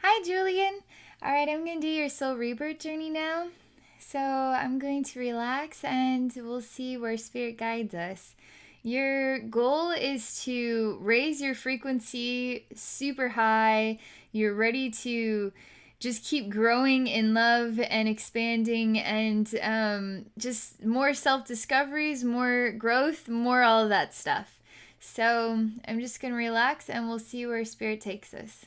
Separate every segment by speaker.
Speaker 1: Hi, Julian. All right, I'm going to do your soul rebirth journey now. So I'm going to relax and we'll see where spirit guides us. Your goal is to raise your frequency super high. You're ready to just keep growing in love and expanding and just more self discoveries, more growth, more all of that stuff. So I'm just going to relax and we'll see where spirit takes us.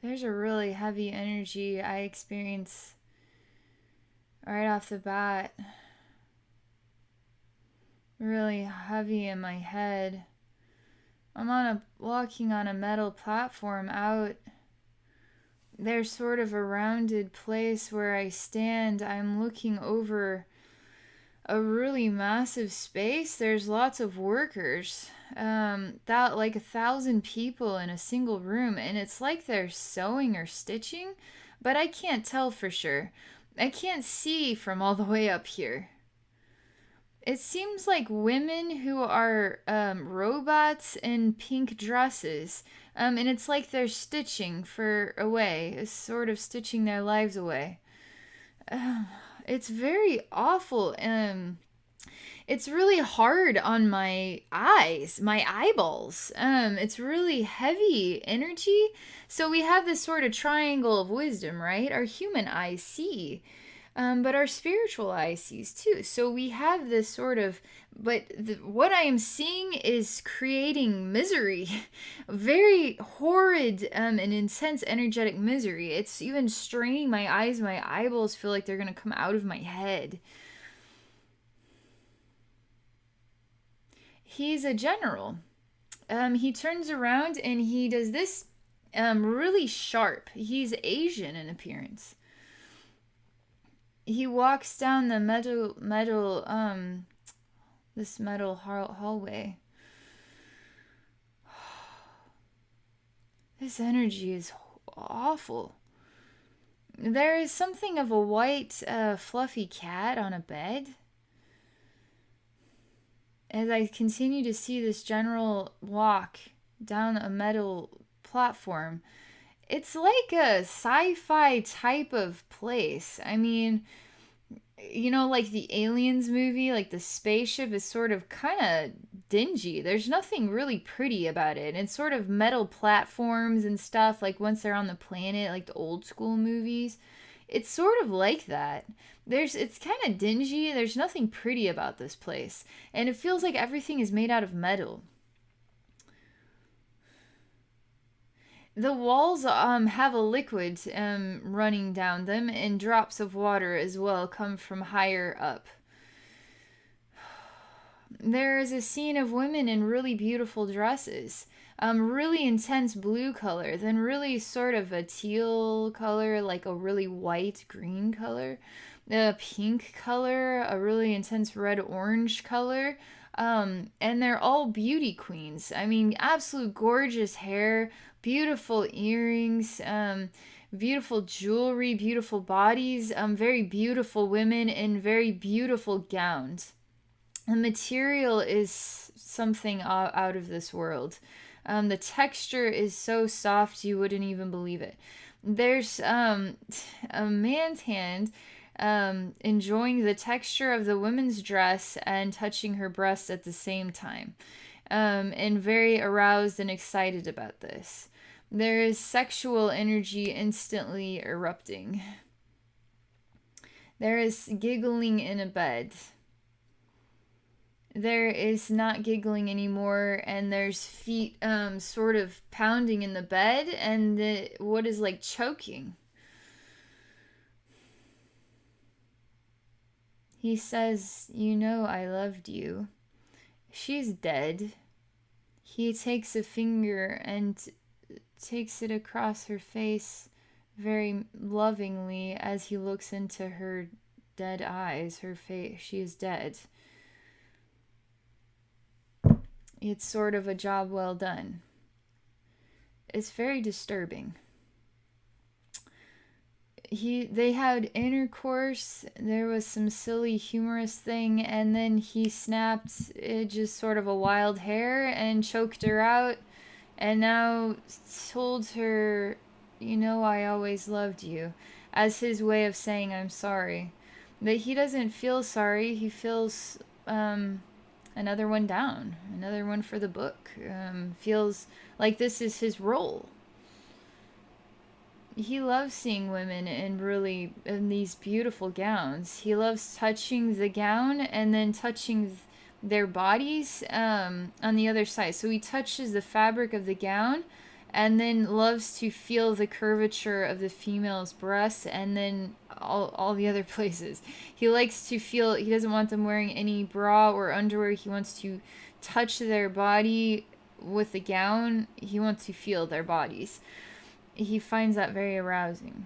Speaker 1: There's a really heavy energy I experience right off the bat. Really heavy in my head. Walking on a metal platform out. There's sort of a rounded place where I stand. I'm looking over a really massive space. There's lots of workers. That like 1,000 people in a single room, and it's like they're sewing or stitching, but I can't tell for sure. I can't see from all the way up here. It seems like women who are robots in pink dresses, and it's like they're stitching for away, it's sort of stitching their lives away. It's very awful. It's really hard on my eyes, my eyeballs. It's really heavy energy. So we have this sort of triangle of wisdom, right? Our human eyes see, but our spiritual eyes sees too. So we have this sort of, but what I am seeing is creating misery, very horrid and intense energetic misery. It's even straining my eyes. My eyeballs feel like they're gonna come out of my head. He's a general. He turns around and he does this really sharp. He's Asian in appearance. He walks down the this metal hallway. This energy is awful. There is something of a white, fluffy cat on a bed. As I continue to see this general walk down a metal platform, it's like a sci-fi type of place. I mean, like the Aliens movie, like the spaceship is sort of kind of dingy. There's nothing really pretty about it. It's sort of metal platforms and stuff, like once they're on the planet, like the old school movies. It's sort of like that. It's kind of dingy. There's nothing pretty about this place. And it feels like everything is made out of metal. The walls have a liquid running down them, and drops of water as well come from higher up. There is a scene of women in really beautiful dresses. Really intense blue color, then really sort of a teal color, like a really white green color, a pink color, a really intense red orange color. And they're all beauty queens. I mean, absolute gorgeous hair, beautiful earrings, beautiful jewelry, beautiful bodies, very beautiful women in very beautiful gowns. The material is something out of this world. The texture is so soft you wouldn't even believe it. There's a man's hand enjoying the texture of the woman's dress and touching her breasts at the same time, and very aroused and excited about this. There is sexual energy instantly erupting. There is giggling in a bed. There is not giggling anymore, and there's feet sort of pounding in the bed, and what is like choking. He says, I loved you. She's dead. He takes a finger and takes it across her face very lovingly as he looks into her dead eyes. Her face, she is dead. It's sort of a job well done. It's very disturbing. They had intercourse. There was some silly humorous thing, and then he snapped it, just sort of a wild hair, and choked her out, and now told her, you know, I always loved you, as his way of saying I'm sorry. But he doesn't feel sorry. He feels another one down, another one for the book. Feels like this is his role. He loves seeing women in these beautiful gowns. He loves touching the gown and then touching their bodies on the other side. So he touches the fabric of the gown and then loves to feel the curvature of the female's breasts and then all the other places. He likes to feel, he doesn't want them wearing any bra or underwear. He wants to touch their body with the gown. He wants to feel their bodies. He finds that very arousing.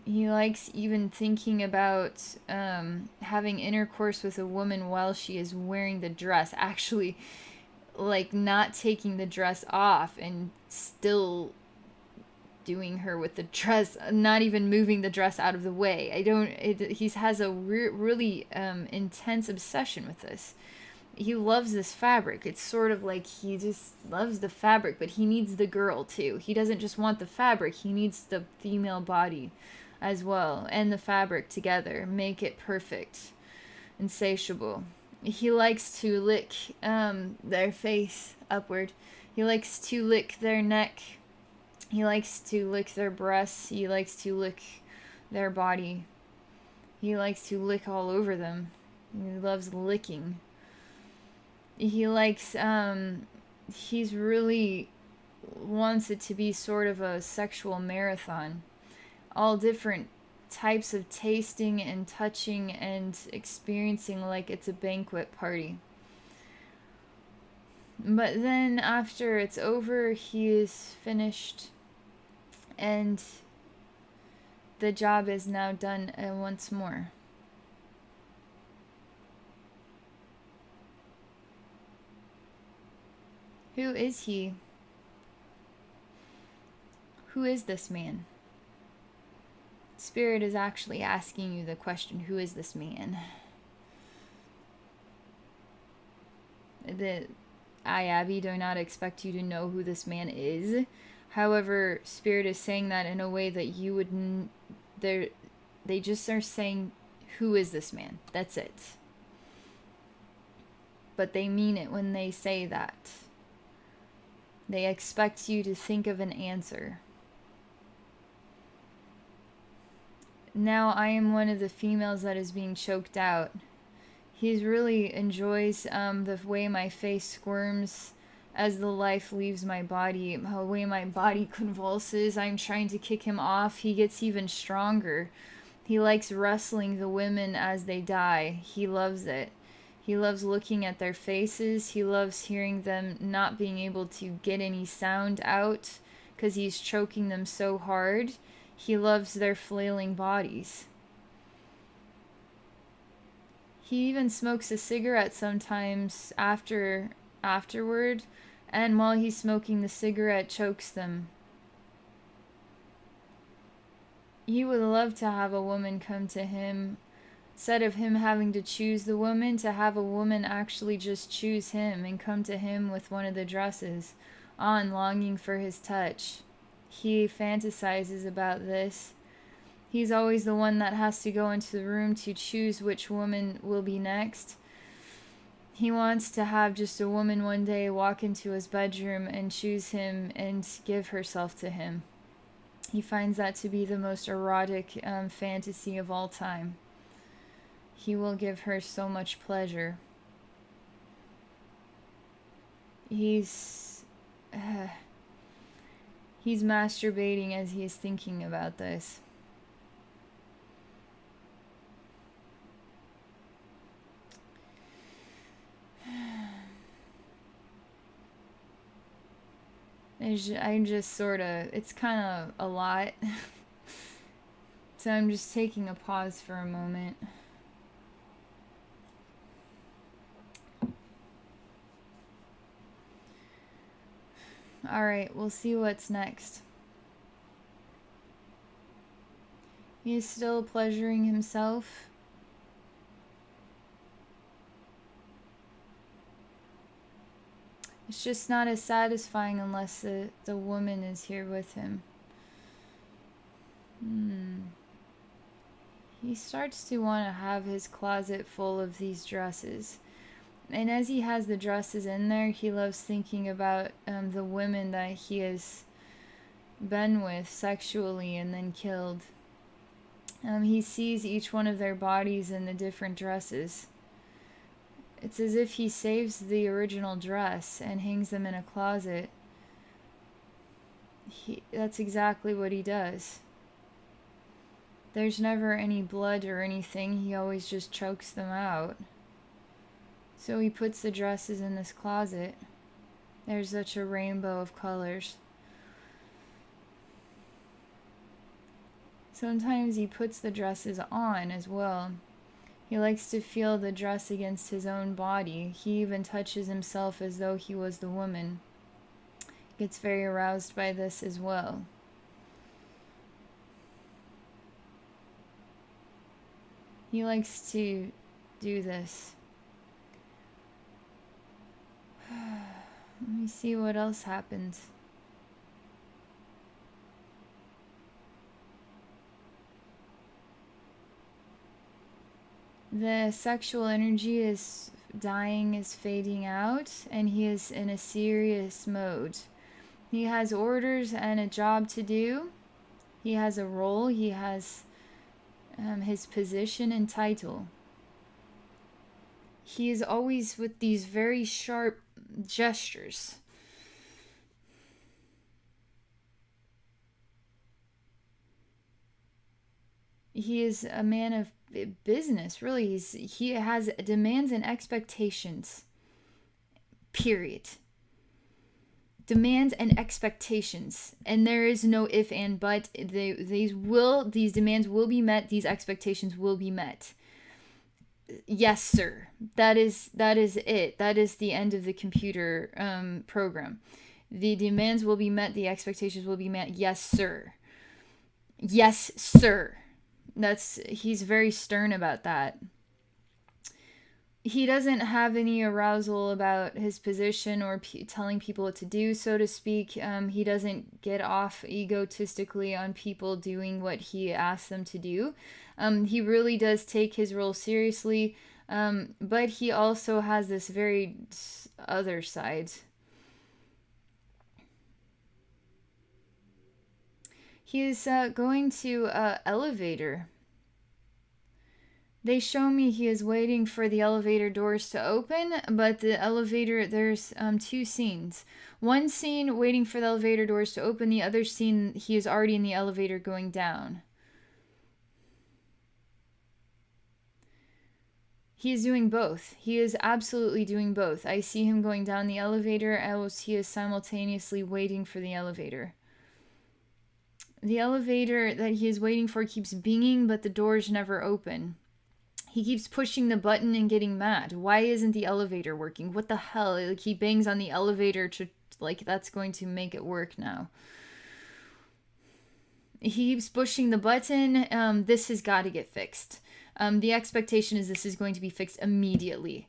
Speaker 1: He likes even thinking about having intercourse with a woman while she is wearing the dress. Actually, like not taking the dress off and still doing her with the dress, not even moving the dress out of the way. He has a really intense obsession with this. He loves this fabric. It's sort of like he just loves the fabric, but he needs the girl too. He doesn't just want the fabric, he needs the female body as well, and the fabric together. Make it perfect, insatiable. He likes to lick their face upward. He likes to lick their neck. He likes to lick their breasts. He likes to lick their body. He likes to lick all over them. He loves licking. He likes, he's really wants it to be sort of a sexual marathon. All different types of tasting and touching and experiencing like it's a banquet party. But then after it's over, he is finished and the job is now done once more. Who is he? Who is this man? Spirit is actually asking you the question, who is this man? I, Abbey, do not expect you to know who this man is. However, Spirit is saying that in a way that you would... They just are saying, who is this man? That's it. But they mean it when they say that. They expect you to think of an answer. Now I am one of the females that is being choked out. He really enjoys the way my face squirms as the life leaves my body, the way my body convulses. I'm trying to kick him off. He gets even stronger. He likes wrestling the women as they die. He loves it. He loves looking at their faces. He loves hearing them not being able to get any sound out because he's choking them so hard. He loves their flailing bodies. He even smokes a cigarette sometimes afterward, and while he's smoking the cigarette, chokes them. He would love to have a woman come to him. Instead of him having to choose the woman, to have a woman actually just choose him and come to him with one of the dresses on, longing for his touch. He fantasizes about this. He's always the one that has to go into the room to choose which woman will be next. He wants to have just a woman one day walk into his bedroom and choose him and give herself to him. He finds that to be the most erotic fantasy of all time. He will give her so much pleasure. He's masturbating as he is thinking about this. I'm just sort of, it's kind of a lot. So I'm just taking a pause for a moment. Alright, we'll see what's next. He is still pleasuring himself. It's just not as satisfying unless the woman is here with him. He starts to want to have his closet full of these dresses. And as he has the dresses in there, he loves thinking about the women that he has been with sexually and then killed. He sees each one of their bodies in the different dresses. It's as if he saves the original dress and hangs them in a closet. That's exactly what he does. There's never any blood or anything. He always just chokes them out. So he puts the dresses in this closet. There's such a rainbow of colors. Sometimes he puts the dresses on as well. He likes to feel the dress against his own body. He even touches himself as though he was the woman. Gets very aroused by this as well. He likes to do this. Let me see what else happens. The sexual energy is dying, is fading out, and he is in a serious mode. He has orders and a job to do. He has a role. He has his position and title. He is always with these very sharp gestures. He is a man of business, really. He has demands and expectations. Period. Demands and expectations, and there is no if and but. These demands will be met. These expectations will be met. Yes, sir. That is it. That is the end of the computer program. The demands will be met. The expectations will be met. Yes, sir. Yes, sir. He's very stern about that. He doesn't have any arousal about his position or telling people what to do, so to speak. He doesn't get off egotistically on people doing what he asks them to do. He really does take his role seriously, but he also has this very other side. He is going to elevator. They show me he is waiting for the elevator doors to open, but the elevator, there's two scenes. One scene waiting for the elevator doors to open, the other scene he is already in the elevator going down. He is doing both. He is absolutely doing both. I see him going down the elevator as he is simultaneously waiting for the elevator. The elevator that he is waiting for keeps binging, but the doors never open. He keeps pushing the button and getting mad. Why isn't the elevator working? What the hell? Like, he bangs on the elevator to, like, that's going to make it work now. He keeps pushing the button. This has got to get fixed. The expectation is this is going to be fixed immediately.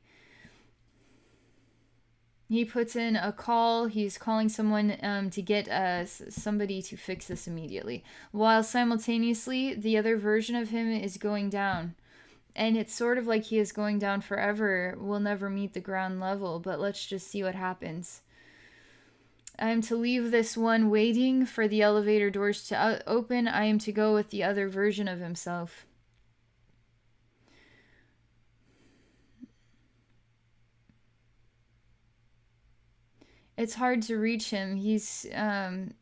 Speaker 1: He puts in a call. He's calling someone to get somebody to fix this immediately. While simultaneously, the other version of him is going down. And it's sort of like he is going down forever. We'll never meet the ground level, but let's just see what happens. I am to leave this one waiting for the elevator doors to open. I am to go with the other version of himself. It's hard to reach him. I'm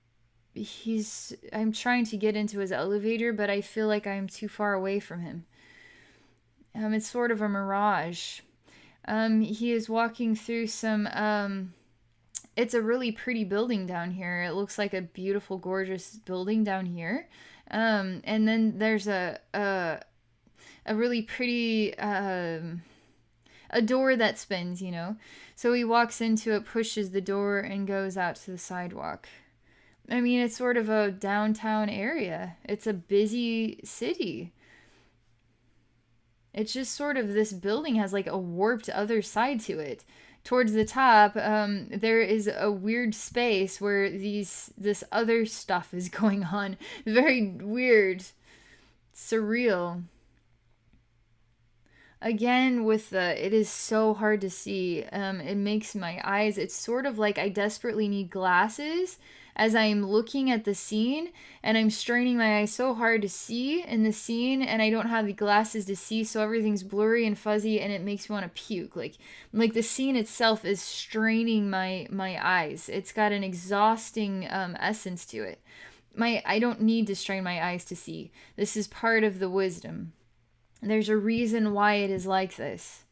Speaker 1: trying to get into his elevator, but I feel like I'm too far away from him. It's sort of a mirage. He is walking through some, it's a really pretty building down here. It looks like a beautiful, gorgeous building down here. And then there's a really pretty, a door that spins, you know. So he walks into it, pushes the door, and goes out to the sidewalk. I mean, it's sort of a downtown area. It's a busy city. It's just sort of this building has like a warped other side to it. Towards the top, there is a weird space where this other stuff is going on. Very weird, surreal. Again, with the, it is so hard to see. It makes my eyes, it's sort of like I desperately need glasses as I'm looking at the scene, and I'm straining my eyes so hard to see in the scene, and I don't have the glasses to see, so everything's blurry and fuzzy, and it makes me want to puke. Like the scene itself is straining my eyes. It's got an exhausting essence to it. I don't need to strain my eyes to see. This is part of the wisdom. There's a reason why it is like this.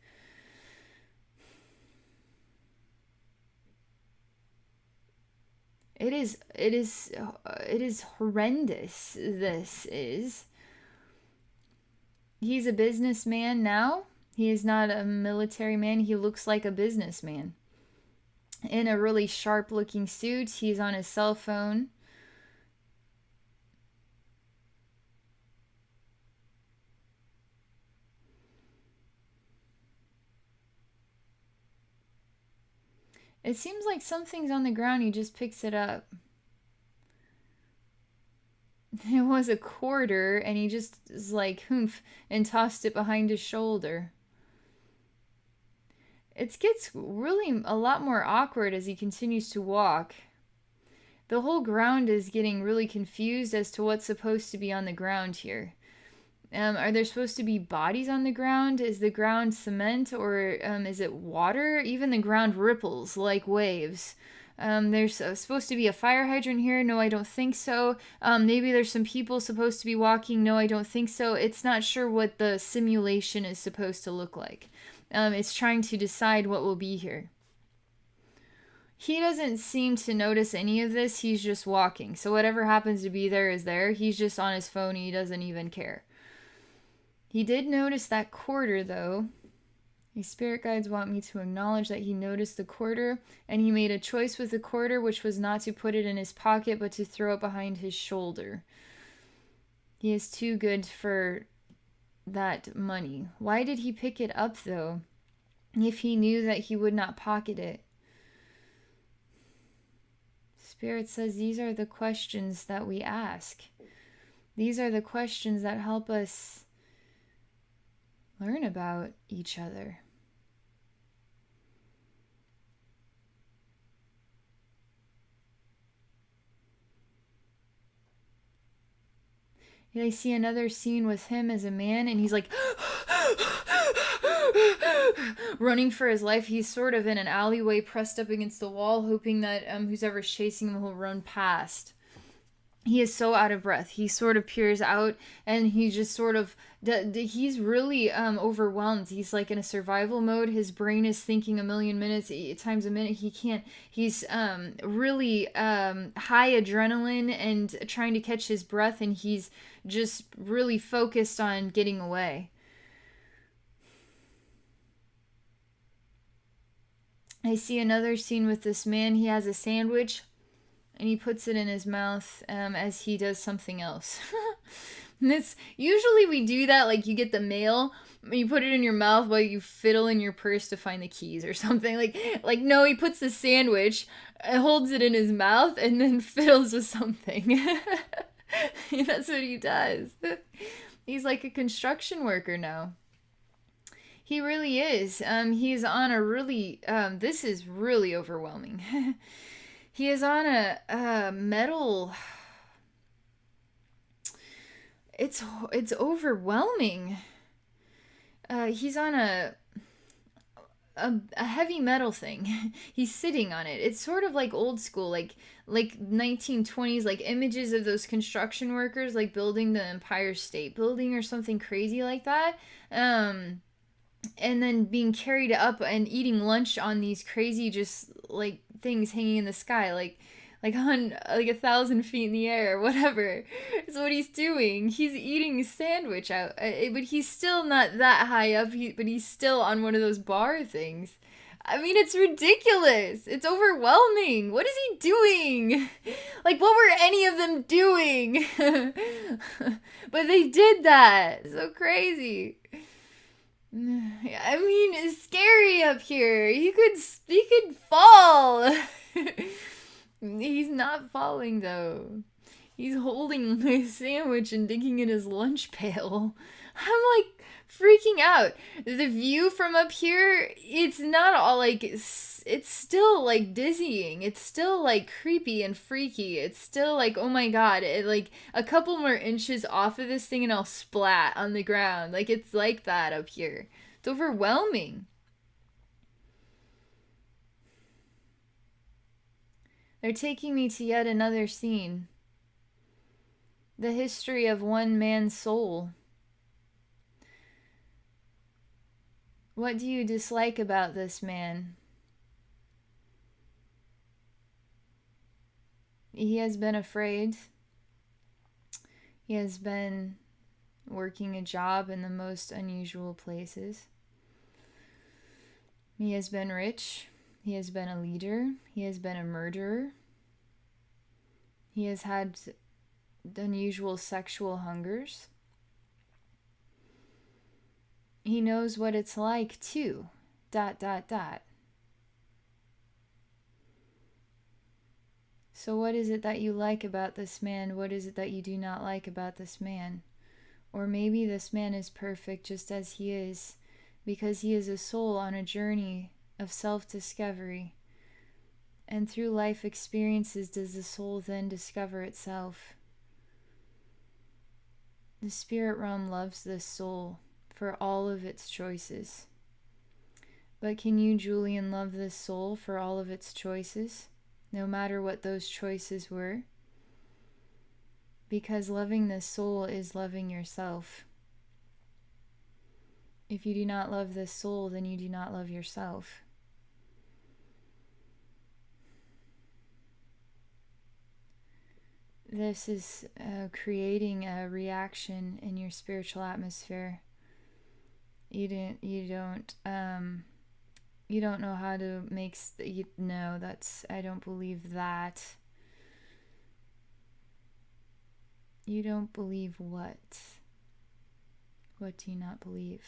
Speaker 1: It is horrendous. This is. He's a businessman now. He is not a military man. He looks like a businessman. In a really sharp looking suit. He's on his cell phone. It seems like something's on the ground. He just picks it up. It was a quarter, and he just is like, humph, and tossed it behind his shoulder. It gets really a lot more awkward as he continues to walk. The whole ground is getting really confused as to what's supposed to be on the ground here. Are there supposed to be bodies on the ground? Is the ground cement, or is it water? Even the ground ripples like waves. There's supposed to be a fire hydrant here. No, I don't think so. Maybe there's some people supposed to be walking. No, I don't think so. It's not sure what the simulation is supposed to look like. It's trying to decide what will be here. He doesn't seem to notice any of this. He's just walking. So whatever happens to be there is there. He's just on his phone. He doesn't even care. He did notice that quarter, though. His spirit guides want me to acknowledge that he noticed the quarter, and he made a choice with the quarter, which was not to put it in his pocket, but to throw it behind his shoulder. He is too good for that money. Why did he pick it up, though, if he knew that he would not pocket it? Spirit says these are the questions that we ask. These are the questions that help us learn about each other. I see another scene with him as a man, and he's like running for his life. He's sort of in an alleyway pressed up against the wall, hoping that who's ever chasing him will run past. He is so out of breath. He sort of peers out, and he just sort of, he's really overwhelmed. He's like in a survival mode. His brain is thinking a million minutes times a minute. He can't, he's really high adrenaline and trying to catch his breath, and he's just really focused on getting away. I see another scene with this man. He has a sandwich, and he puts it in his mouth as he does something else. This usually we do that, like you get the mail, you put it in your mouth while you fiddle in your purse to find the keys or something. Like no, he puts the sandwich, holds it in his mouth, and then fiddles with something. That's what he does. He's like a construction worker now. He really is. He's on a really, this is really overwhelming. He is on a metal. It's overwhelming. He's on a heavy metal thing. He's sitting on it. It's sort of like old school, like 1920s, like images of those construction workers, like building the Empire State Building or something crazy like that. And then being carried up and eating lunch on these crazy just like things hanging in the sky, like on like 1,000 feet in the air or whatever. Is what he's doing. He's eating a sandwich out, but he's still not that high up. But he's still on one of those bar things. I mean, it's ridiculous. It's overwhelming. What is he doing? Like, what were any of them doing? But they did that. So crazy. I mean, it's scary up here. He could fall. He's not falling though. He's holding my sandwich and digging in his lunch pail. I'm like freaking out. The view from up here, it's not all like it's still like dizzying. It's still like creepy and freaky. It's still like, oh my god, like a couple more inches off of this thing and I'll splat on the ground. Like it's like that up here. It's overwhelming. They're taking me to yet another scene. The history of one man's soul. What do you dislike about this man? He has been afraid. He has been working a job in the most unusual places. He has been rich. He has been a leader. He has been a murderer. He has had unusual sexual hungers. He knows what it's like too. ... So what is it that you like about this man? What is it that you do not like about this man? Or maybe this man is perfect just as he is, because he is a soul on a journey of self-discovery. And through life experiences does the soul then discover itself. The spirit realm loves this soul for all of its choices. But can you, Julian, love this soul for all of its choices, no matter what those choices were? Because loving this soul is loving yourself. If you do not love this soul, then you do not love yourself. This is creating a reaction in your spiritual atmosphere. You don't know how to make. No, I don't believe that. You don't believe what? What do you not believe?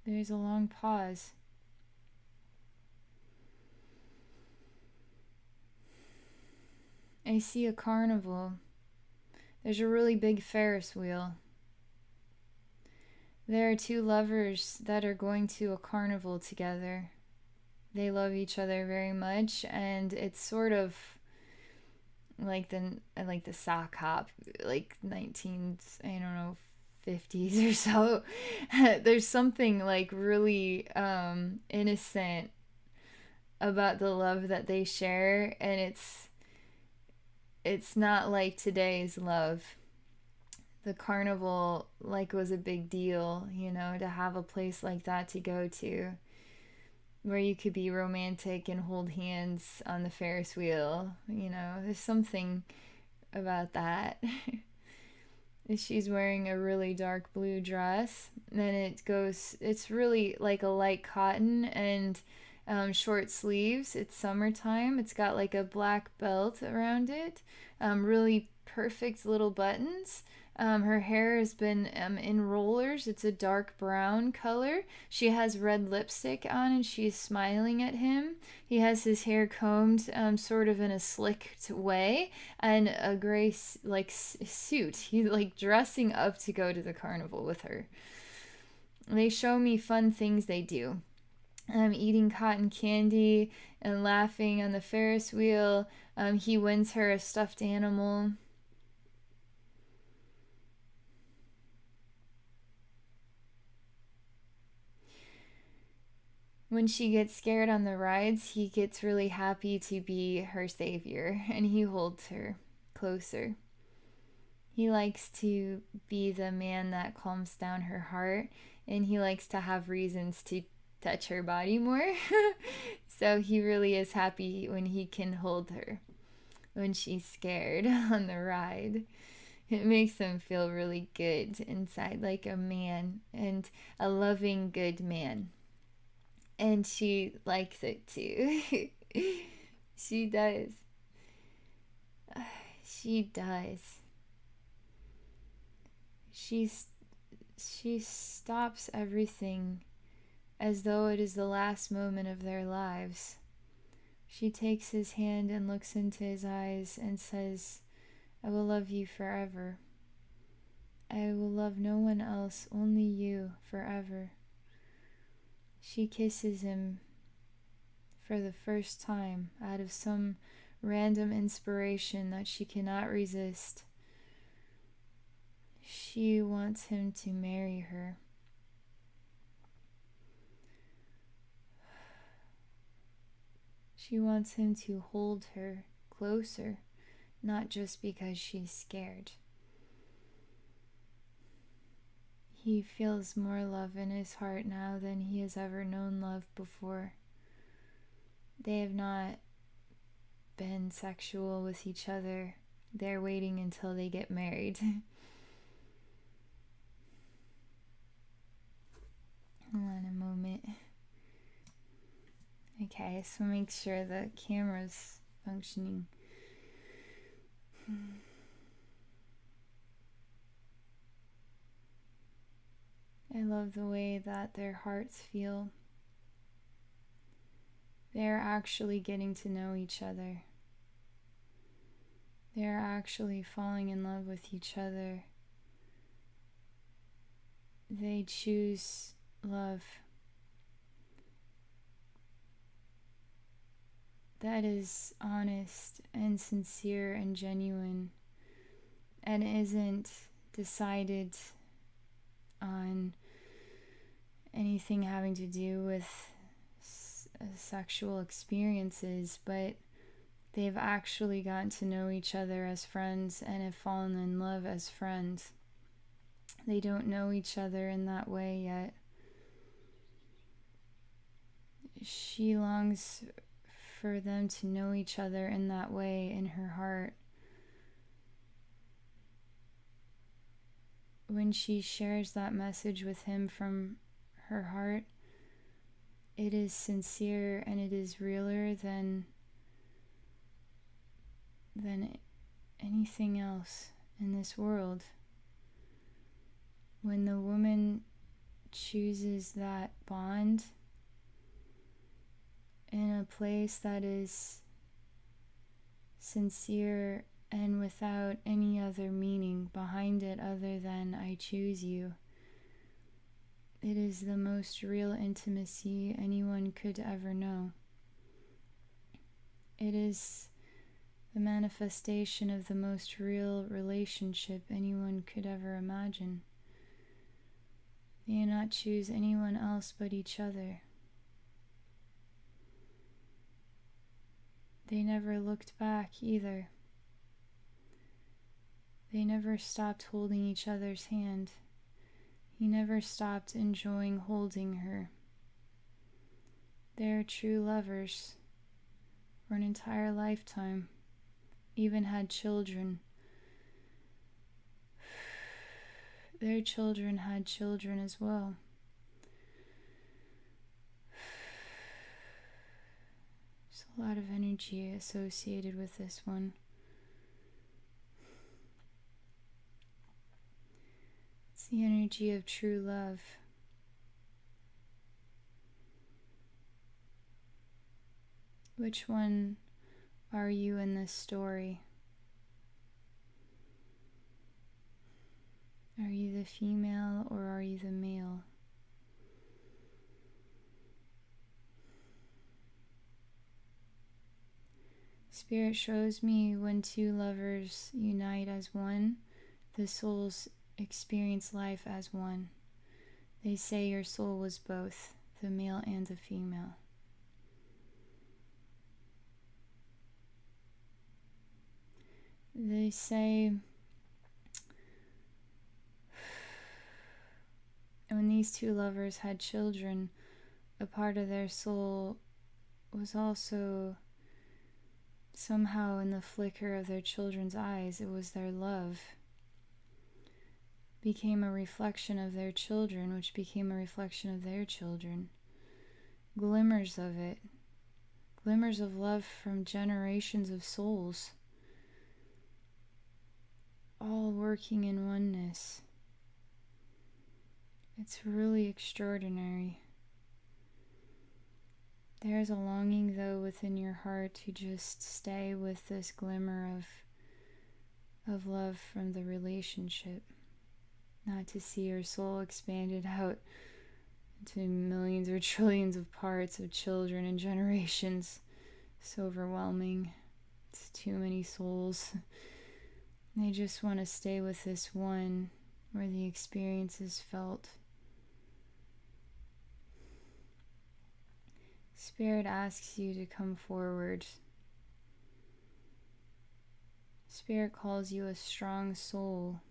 Speaker 1: There's a long pause. I see a carnival. There's a really big Ferris wheel. There are two lovers that are going to a carnival together. They love each other very much, and it's sort of like the sock hop, like 50s or so. There's something like really innocent about the love that they share, and it's not like today's love. The carnival was a big deal, to have a place like that to go to, where you could be romantic and hold hands on the Ferris wheel. There's something about that. She's wearing a really dark blue dress, and it's really like a light cotton and short sleeves. It's summertime. It's got like a black belt around it, really perfect little buttons. Her hair has been in rollers. It's a dark brown color. She has red lipstick on, and she's smiling at him. He has his hair combed sort of in a slicked way, and a gray suit. He's like dressing up to go to the carnival with her. They show me fun things they do. Eating cotton candy and laughing on the Ferris wheel. He wins her a stuffed animal. When she gets scared on the rides, he gets really happy to be her savior, and he holds her closer. He likes to be the man that calms down her heart, and he likes to have reasons to touch her body more. So he really is happy when he can hold her. when she's scared on the ride. It makes them feel really good inside, like a man, and a loving, good man. And she likes it too. She does. She does. She's she stops everything as though it is the last moment of their lives. She takes his hand and looks into his eyes and says, I will love you forever. I will love no one else, only you, forever. She kisses him for the first time out of some random inspiration that she cannot resist. She wants him to marry her. She wants him to hold her closer, not just because she's scared. He feels more love in his heart now than he has ever known love before. They have not been sexual with each other. They're waiting until they get married. Hold on a moment. Okay, so make sure the camera's functioning. I love the way that their hearts feel. They're actually getting to know each other. They're actually falling in love with each other. They choose love. That is honest and sincere and genuine and isn't decided on anything having to do with sexual experiences, but they've actually gotten to know each other as friends and have fallen in love as friends. They don't know each other in that way yet. She longs for them to know each other in that way in her heart. When she shares that message with him from her heart, it is sincere and it is realer than anything else in this world. When the woman chooses that bond in a place that is sincere and without any other meaning behind it other than I choose you, it is the most real intimacy anyone could ever know. It is the manifestation of the most real relationship anyone could ever imagine. They do not choose anyone else but each other. They never looked back either. They never stopped holding each other's hand. He never stopped enjoying holding her. They're true lovers for an entire lifetime, even had children. Their children had children as well. There's a lot of energy associated with this one. It's the energy of true love. Which one are you in this story? Are you the female or are you the male? Spirit shows me when two lovers unite as one, the souls experience life as one. They say your soul was both, the male and the female. They say when these two lovers had children, a part of their soul was also Somehow, in the flicker of their children's eyes, it was their love. Became a reflection of their children, which became a reflection of their children. Glimmers of it. Glimmers of love from generations of souls. All working in oneness. It's really extraordinary. There's a longing, though, within your heart to just stay with this glimmer of love from the relationship. Not to see your soul expanded out into millions or trillions of parts of children and generations. It's overwhelming. It's too many souls. They just want to stay with this one where the experience is felt. Spirit asks you to come forward. Spirit calls you a strong soul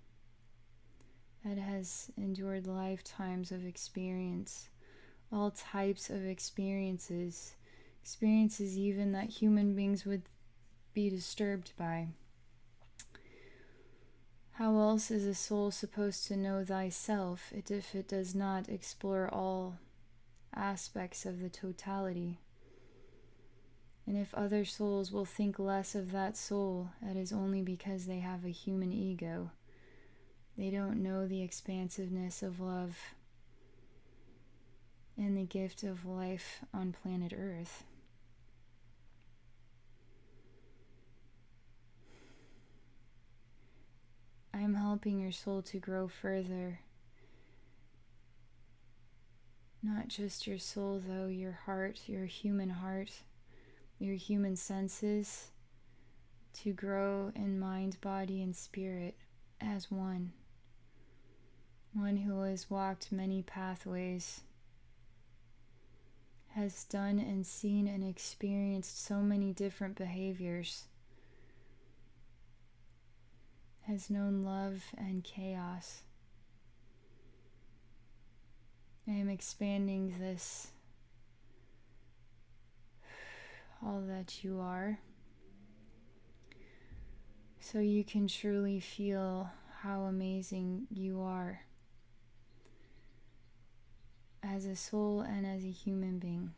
Speaker 1: that has endured lifetimes of experience, all types of experiences even that human beings would be disturbed by. How else is a soul supposed to know thyself if it does not explore all aspects of the totality? And if other souls will think less of that soul, that is only because they have a human ego. They don't know the expansiveness of love and the gift of life on planet Earth. I'm helping your soul to grow further. Not just your soul, though, your heart, your human senses, to grow in mind, body, and spirit as one. One who has walked many pathways, has done and seen and experienced so many different behaviors, has known love and chaos. I am expanding this, all that you are, so you can truly feel how amazing you are as a soul and as a human being.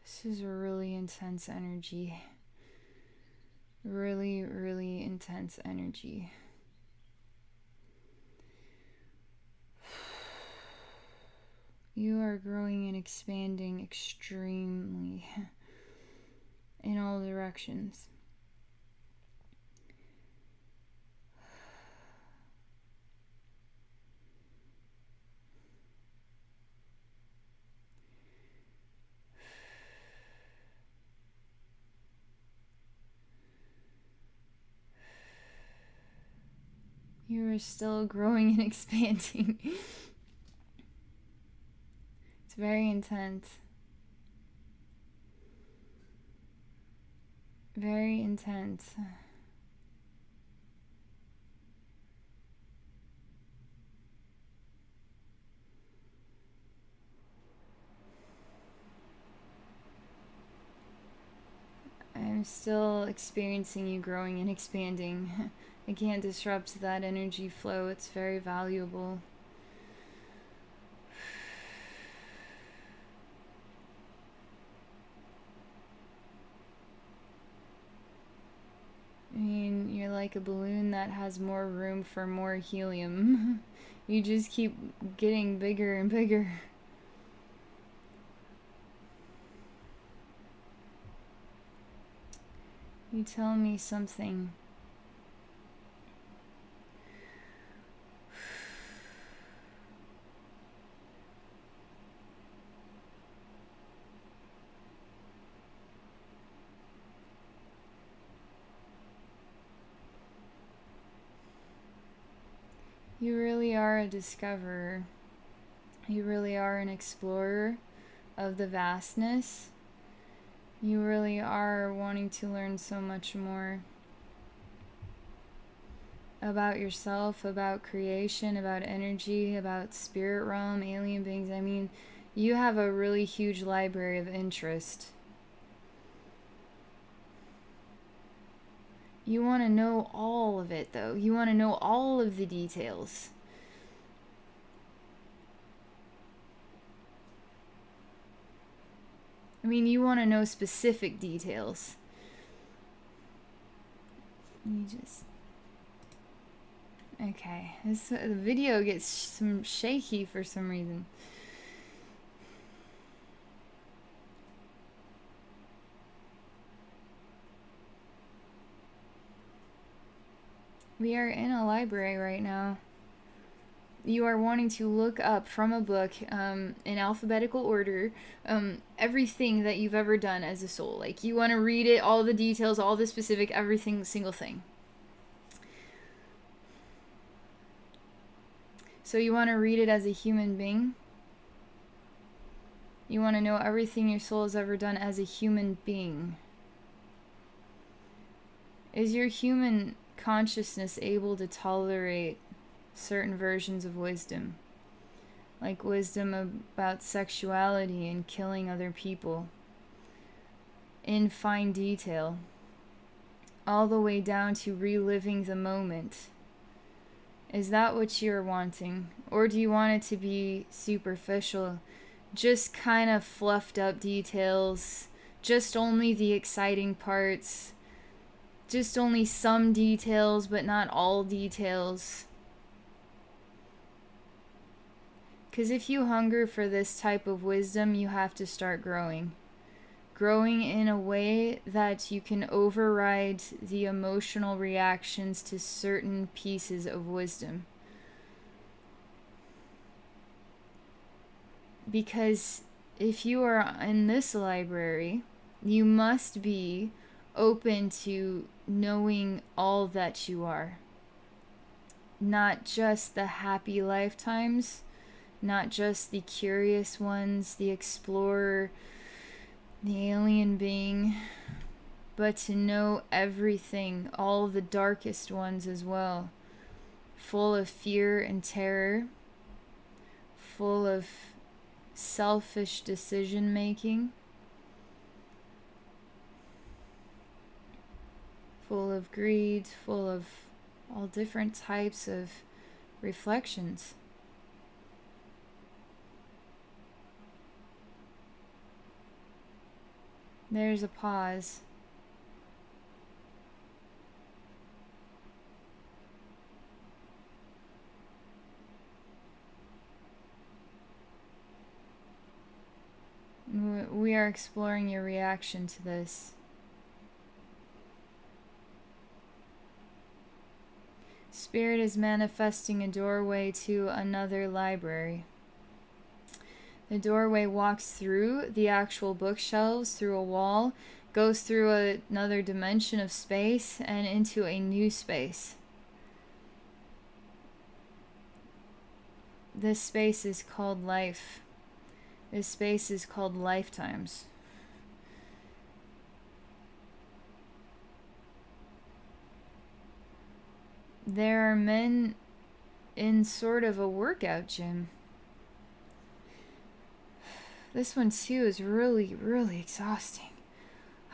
Speaker 1: This is a really intense energy. Really, really intense energy. You are growing and expanding extremely in all directions. You are still growing and expanding. It's very intense. Very intense. I'm still experiencing you growing and expanding. I can't disrupt that energy flow. It's very valuable. I mean, you're like a balloon that has more room for more helium. You just keep getting bigger and bigger. You tell me something. You really are a discoverer. You really are an explorer of the vastness. You really are wanting to learn so much more about yourself, about creation, about energy, about spirit realm, alien beings. I mean, You have a really huge library of interest. You want to know all of it, though. You want to know all of the details. I mean, you want to know specific details. You just... Okay. The video gets some shaky for some reason. We are in a library right now. You are wanting to look up from a book in alphabetical order everything that you've ever done as a soul. Like, you want to read it, all the details, all the specific, everything, single thing. So you want to read it as a human being? You want to know everything your soul has ever done as a human being. Is your human consciousness able to tolerate certain versions of wisdom, like wisdom about sexuality and killing other people in fine detail, all the way down to reliving the moment? Is that what you're wanting? Or do you want it to be superficial, just kind of fluffed up details, just only the exciting parts, just only some details, but not all details? Because if you hunger for this type of wisdom, you have to start growing. Growing in a way that you can override the emotional reactions to certain pieces of wisdom. Because if you are in this library, you must be open to knowing all that you are. Not just the happy lifetimes, not just the curious ones, the explorer, the alien being, but to know everything, all the darkest ones as well, full of fear and terror, full of selfish decision making, full of greed, full of all different types of reflections. There's a pause. We are exploring your reaction to this. Spirit is manifesting a doorway to another library. The doorway walks through the actual bookshelves, through a wall, goes through another dimension of space, and into a new space. This space is called life. This space is called lifetimes. There are men in sort of a workout gym. This one too is really, really exhausting.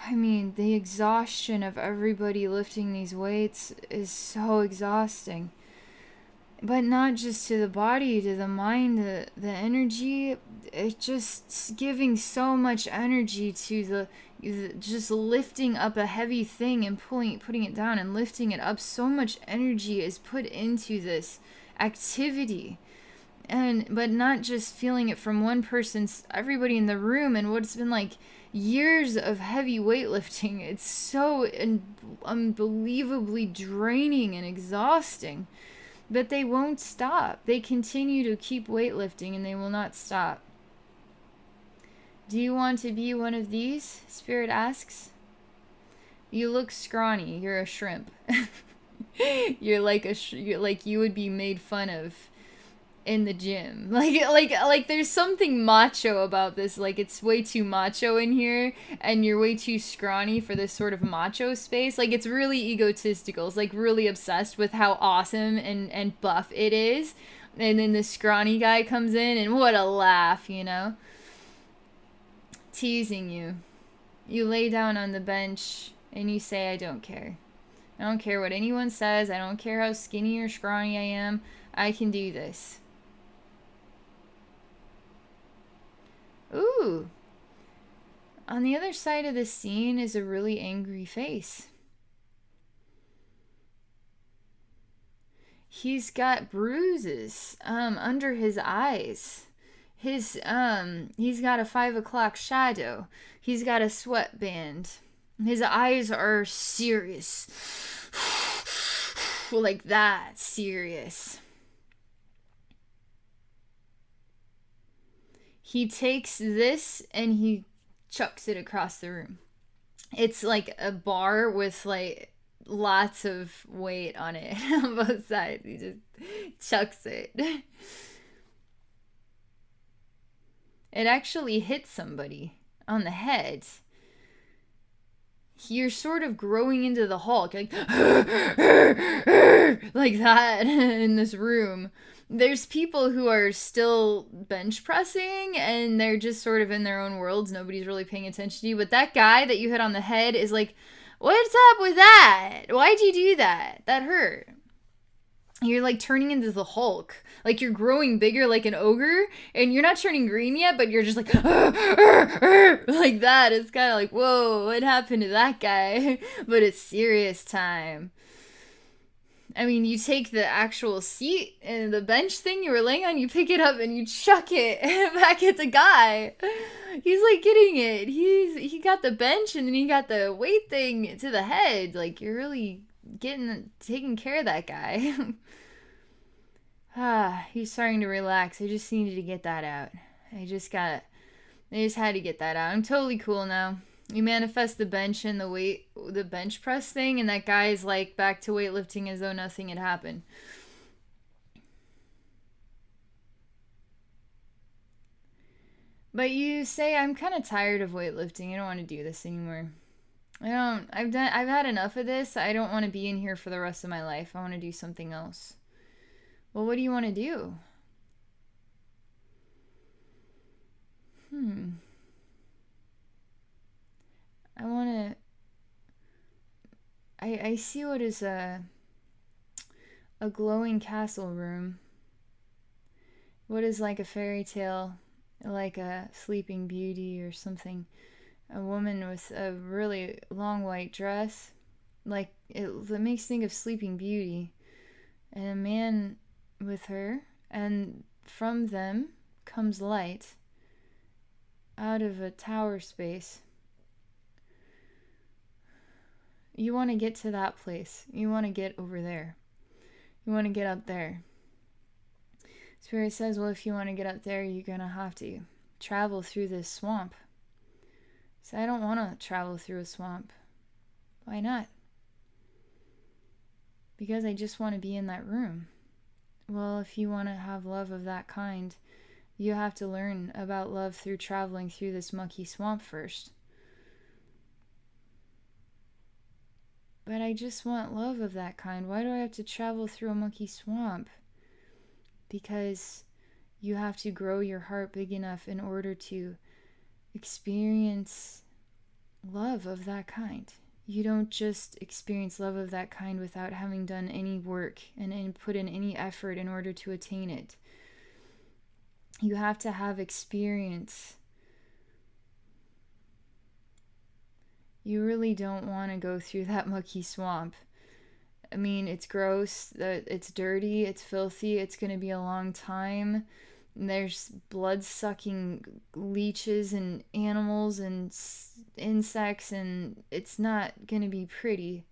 Speaker 1: I mean, the exhaustion of everybody lifting these weights is so exhausting. But not just to the body, to the mind, the energy. It's just giving so much energy to just lifting up a heavy thing and putting it down and lifting it up. So much energy is put into this activity. But not just feeling it from one person, everybody in the room, and what's been like years of heavy weightlifting. It's so unbelievably draining and exhausting. But they won't stop. They continue to keep weightlifting and they will not stop. Do you want to be one of these? Spirit asks. You look scrawny. You're a shrimp. You're like you would be made fun of in the gym. Like there's something macho about this. Like, it's way too macho in here and you're way too scrawny for this sort of macho space. Like, it's really egotistical. It's like really obsessed with how awesome and buff it is. And then the scrawny guy comes in, and what a laugh, you know? Teasing you. You lay down on the bench, and you say, I don't care. I don't care what anyone says. I don't care how skinny or scrawny I am. I can do this. Ooh. On the other side of the scene is a really angry face. He's got bruises under his eyes. He's got a 5 o'clock shadow. He's got a sweatband. His eyes are serious. Like that, serious. He takes this and he chucks it across the room. It's like a bar with like lots of weight on it on both sides. He just chucks it. It actually hits somebody on the head. You're sort of growing into the Hulk, like like that in this room. There's people who are still bench pressing and they're just sort of in their own worlds. Nobody's really paying attention to you. But that guy that you hit on the head is like, what's up with that? Why'd you do that? That hurt. You're like turning into the Hulk. Like you're growing bigger like an ogre, and you're not turning green yet, but you're just like like that. It's kind of like, whoa, what happened to that guy? But it's serious time. I mean, you take the actual seat and the bench thing you were laying on, you pick it up and you chuck it back at the guy. He's like getting it. He got the bench and then he got the weight thing to the head. Like you're really taking care of that guy. He's starting to relax. I just needed to get that out. I just had to get that out. I'm totally cool now. You manifest the bench and the bench press thing, and that guy's like back to weightlifting as though nothing had happened. But you say, I'm kind of tired of weightlifting. I don't want to do this anymore. I've had enough of this. I don't want to be in here for the rest of my life. I want to do something else. Well, what do you want to do? I see what is a glowing castle room. What is like a fairy tale, like a Sleeping Beauty or something. A woman with a really long white dress. Like, it makes me think of Sleeping Beauty. And a man with her. And from them comes light out of a tower space. You want to get to that place. You want to get over there. You want to get up there. Spirit says, well, if you want to get up there, you're going to have to travel through this swamp. So I don't want to travel through a swamp. Why not? Because I just want to be in that room. Well, if you want to have love of that kind, you have to learn about love through traveling through this mucky swamp first. But I just want love of that kind. Why do I have to travel through a mucky swamp? Because you have to grow your heart big enough in order to experience love of that kind. You don't just experience love of that kind without having done any work and put in any effort in order to attain it. You have to have experience. You really don't want to go through that mucky swamp. I mean, it's gross, it's dirty, it's filthy, it's going to be a long time. There's blood-sucking leeches and animals and insects, and it's not going to be pretty.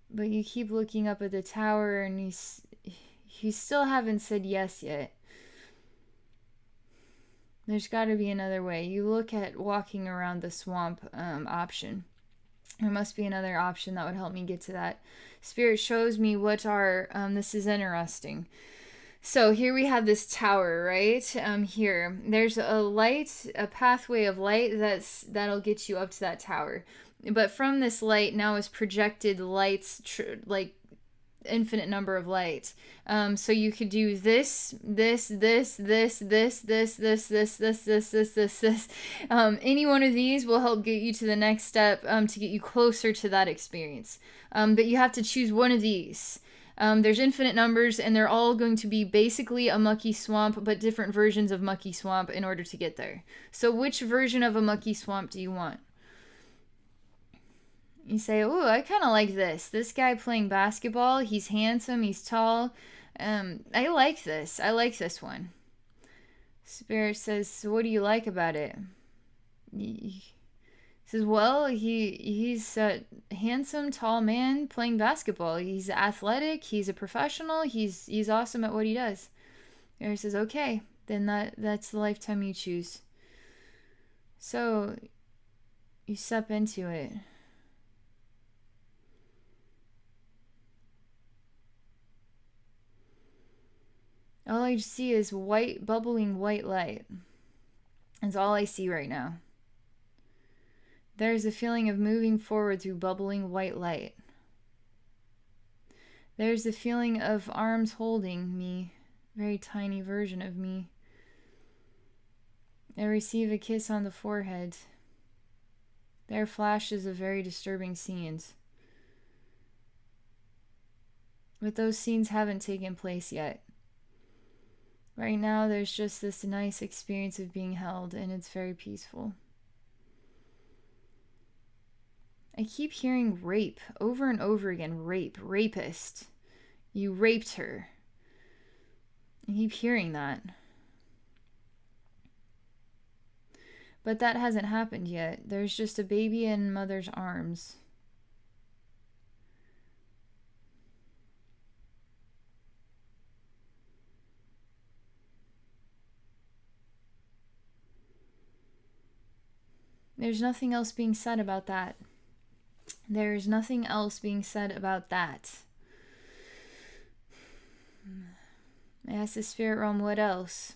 Speaker 1: But you keep looking up at the tower, and you still haven't said yes yet. There's got to be another way. You look at walking around the swamp option. There must be another option that would help me get to that. Spirit shows me what are, this is interesting. So here we have this tower, right? Here. There's a pathway of light that'll get you up to that tower. But from this light now is projected lights, infinite number of light. So you could do this. Any one of these will help get you to the next step, to get you closer to that experience. But you have to choose one of these. There's infinite numbers, and they're all going to be basically a mucky swamp, but different versions of mucky swamp in order to get there. So which version of a mucky swamp do you want? You say, "Ooh, I kind of like this. This guy playing basketball, he's handsome, he's tall. I like this. I like this one." Spirit says, "So what do you like about it?" He says, "Well, he's a handsome, tall man playing basketball. He's athletic. He's a professional. He's awesome at what he does." Spirit says, "Okay, then that's the lifetime you choose." So you step into it. All I see is white, bubbling white light. That's all I see right now. There's a feeling of moving forward through bubbling white light. There's a feeling of arms holding me, very tiny version of me. I receive a kiss on the forehead. There are flashes of very disturbing scenes. But those scenes haven't taken place yet. Right now, there's just this nice experience of being held, and it's very peaceful. I keep hearing rape over and over again. Rape, rapist. You raped her. I keep hearing that. But that hasn't happened yet. There's just a baby in mother's arms. There's nothing else being said about that. There's nothing else being said about that. I asked the spirit realm, what else?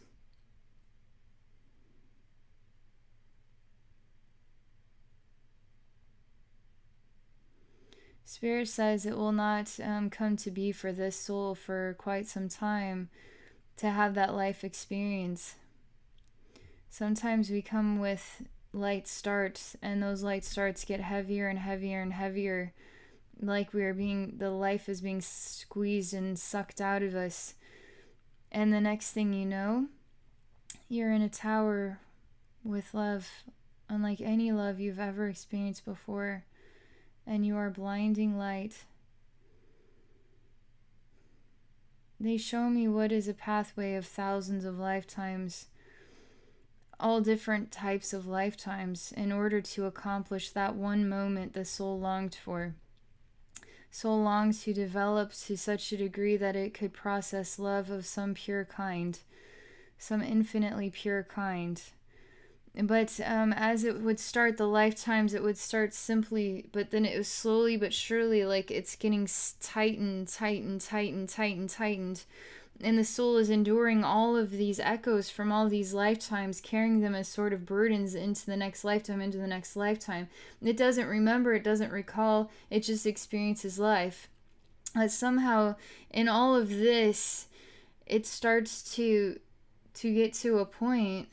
Speaker 1: Spirit says it will not come to be for this soul for quite some time to have that life experience. Sometimes we come with light starts, and those light starts get heavier and heavier and heavier, like the life is being squeezed and sucked out of us. And the next thing you know, you're in a tower with love, unlike any love you've ever experienced before, and you are blinding light. They show me what is a pathway of thousands of lifetimes, all different types of lifetimes, in order to accomplish that one moment the soul longed for. Soul longs to develop to such a degree that it could process love of some pure kind, some infinitely pure kind. But as it would start the lifetimes, it would start simply, but then it was slowly but surely, like it's getting tightened, and the soul is enduring all of these echoes from all these lifetimes, carrying them as sort of burdens into the next lifetime, It doesn't remember, it doesn't recall, it just experiences life. Somehow, in all of this, it starts to get to a point,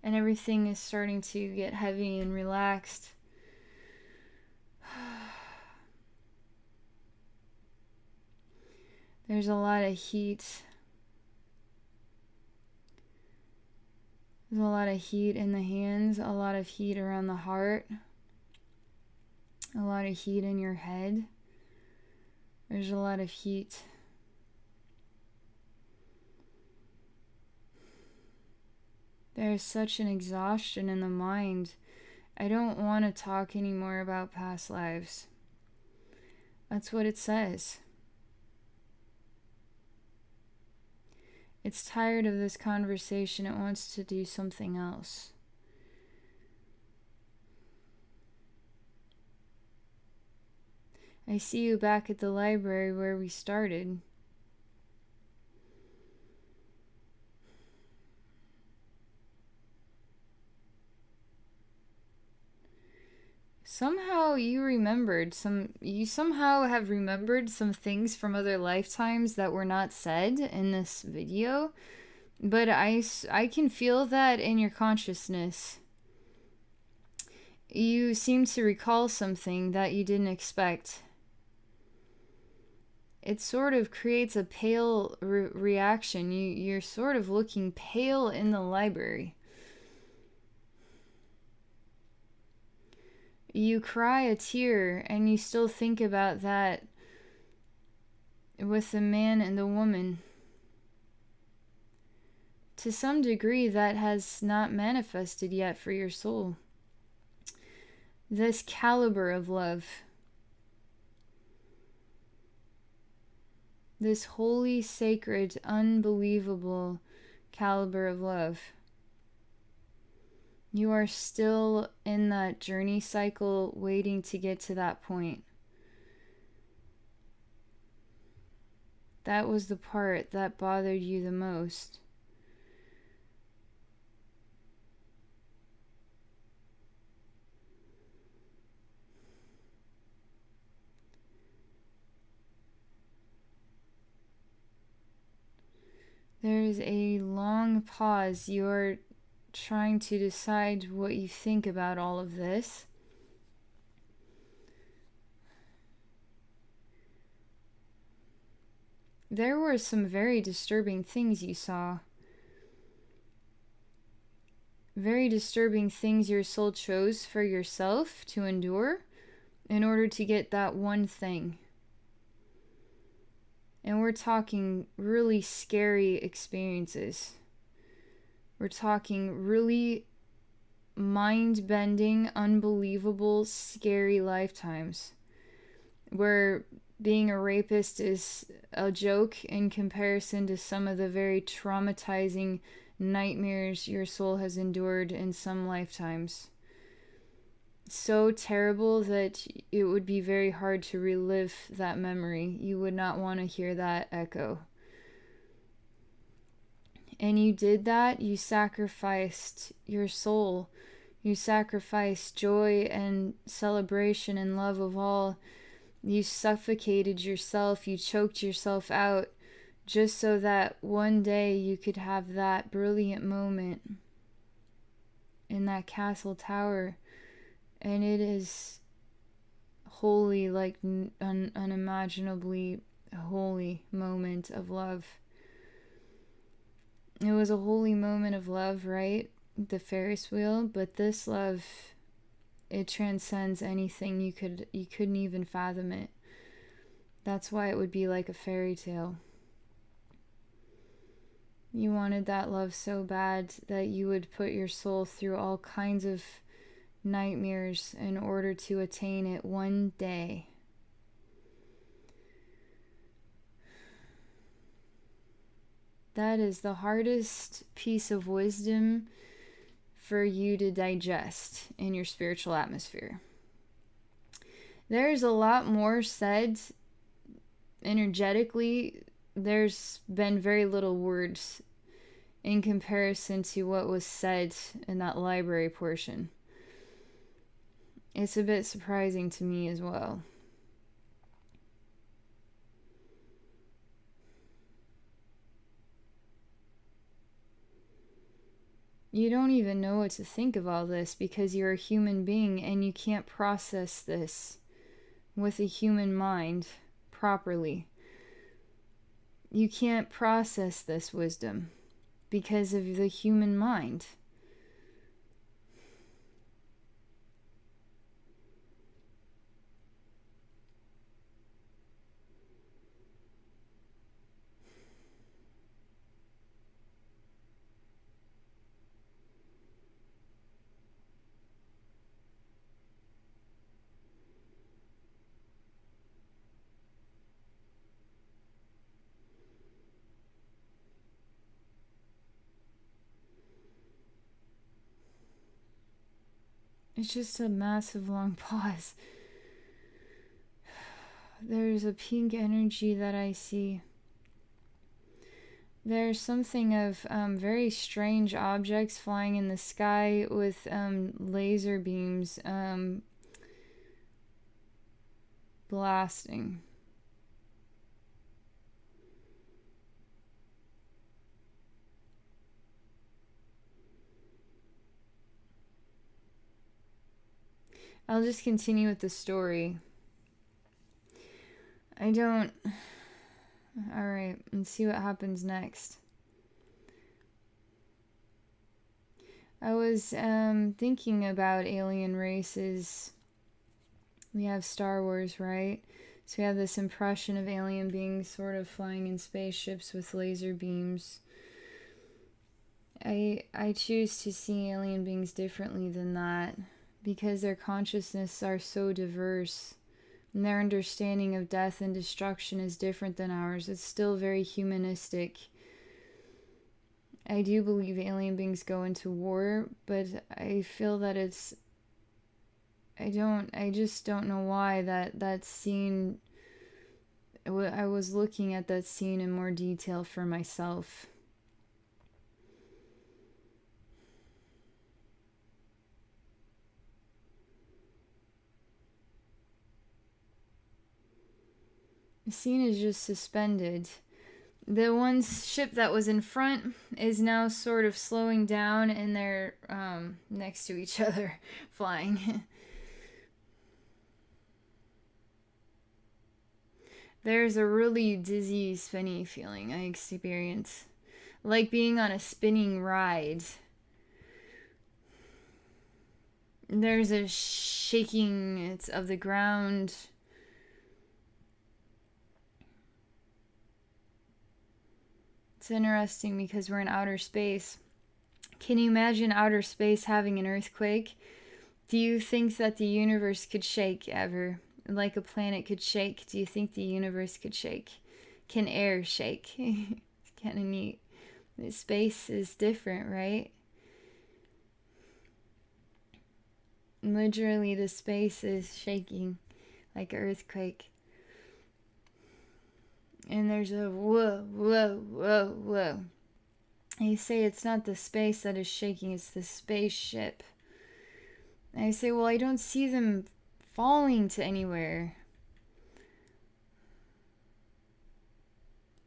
Speaker 1: and everything is starting to get heavy and relaxed. There's a lot of heat. There's a lot of heat in the hands, a lot of heat around the heart, a lot of heat in your head. There's a lot of heat. There's such an exhaustion in the mind. I don't want to talk anymore about past lives. That's what it says. It's tired of this conversation. It wants to do something else. I see you back at the library where we started. Somehow you somehow have remembered some things from other lifetimes that were not said in this video, but I can feel that in your consciousness. You seem to recall something that you didn't expect. It sort of creates a pale reaction. You're sort of looking pale in the library. You cry a tear and you still think about that with the man and the woman. To some degree, that has not manifested yet for your soul. This caliber of love. This holy, sacred, unbelievable caliber of love. You are still in that journey cycle waiting to get to that point. That was the part that bothered you the most. There is a long pause. You're trying to decide what you think about all of this. There were some very disturbing things you saw. Very disturbing things your soul chose for yourself to endure in order to get that one thing. And we're talking really scary experiences. We're talking really mind-bending, unbelievable, scary lifetimes where being a rapist is a joke in comparison to some of the very traumatizing nightmares your soul has endured in some lifetimes. So terrible that it would be very hard to relive that memory. You would not want to hear that echo. And you did that. You sacrificed your soul. You sacrificed joy and celebration and love of all. You suffocated yourself. You choked yourself out just so that one day you could have that brilliant moment in that castle tower. And it is holy, like unimaginably holy moment of love. It was a holy moment of love, right? The Ferris wheel, but this love, it transcends anything you couldn't even fathom it. That's why it would be like a fairy tale. You wanted that love so bad that you would put your soul through all kinds of nightmares in order to attain it one day. That is the hardest piece of wisdom for you to digest in your spiritual atmosphere. There's a lot more said energetically. There's been very little words in comparison to what was said in that library portion. It's a bit surprising to me as well. You don't even know what to think of all this because you're a human being and you can't process this with a human mind properly. You can't process this wisdom because of the human mind. It's just a massive long pause. There's a pink energy that I see. There's something of very strange objects flying in the sky with laser beams blasting. I'll just continue with the story. Alright, let's see what happens next. I was thinking about alien races. We have Star Wars, right? So we have this impression of alien beings sort of flying in spaceships with laser beams. I choose to see alien beings differently than that, because their consciousness are so diverse, and their understanding of death and destruction is different than ours. It's still very humanistic. I do believe alien beings go into war, but I feel that I just don't know why that scene, I was looking at that scene in more detail for myself. The scene is just suspended. The one ship that was in front is now sort of slowing down, and they're next to each other, flying. There's a really dizzy, spinny feeling I experience. Like being on a spinning ride. There's a shaking of the ground. It's interesting because we're in outer space. Can you imagine outer space having an earthquake? Do you think that the universe could shake ever? Like a planet could shake? Do you think the universe could shake? Can air shake? It's kind of neat. Space is different, right? Literally, the space is shaking like an earthquake. And there's a whoa, whoa, whoa, whoa. And you say it's not the space that is shaking, it's the spaceship. And I say, well, I don't see them falling to anywhere.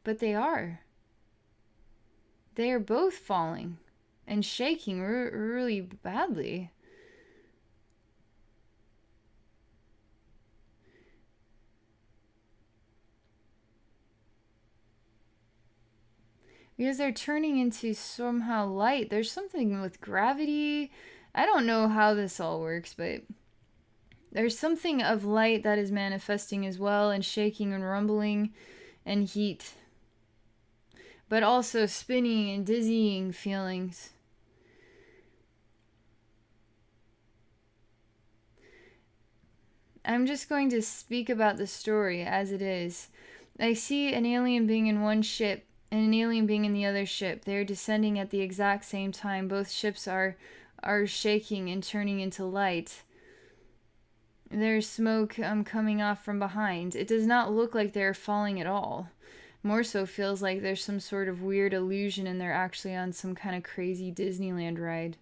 Speaker 1: But they are. They are both falling and shaking really badly. Because they're turning into somehow light. There's something with gravity. I don't know how this all works, but there's something of light that is manifesting as well, and shaking and rumbling and heat. But also spinning and dizzying feelings. I'm just going to speak about the story as it is. I see an alien being in one ship and an alien being in the other ship. They're descending at the exact same time. Both ships are shaking and turning into light. There's smoke coming off from behind. It does not look like they're falling at all. More so feels like there's some sort of weird illusion and they're actually on some kind of crazy Disneyland ride.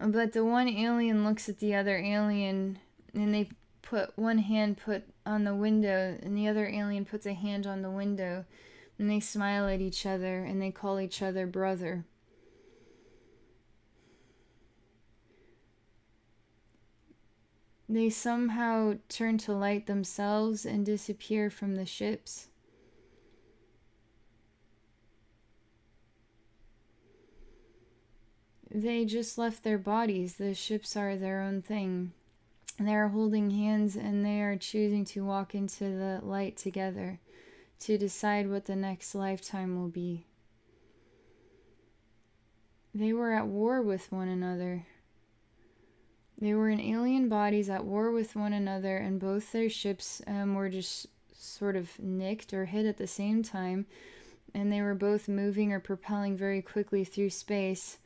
Speaker 1: But the one alien looks at the other alien, and they put one hand on the window, and the other alien puts a hand on the window, and they smile at each other, and they call each other brother. They somehow turn to light themselves and disappear from the ships. They just left their bodies. The ships are their own thing. They are holding hands, and they are choosing to walk into the light together to decide what the next lifetime will be. They were at war with one another. They were in alien bodies at war with one another, and both their ships were just sort of nicked or hit at the same time, and they were both moving or propelling very quickly through space,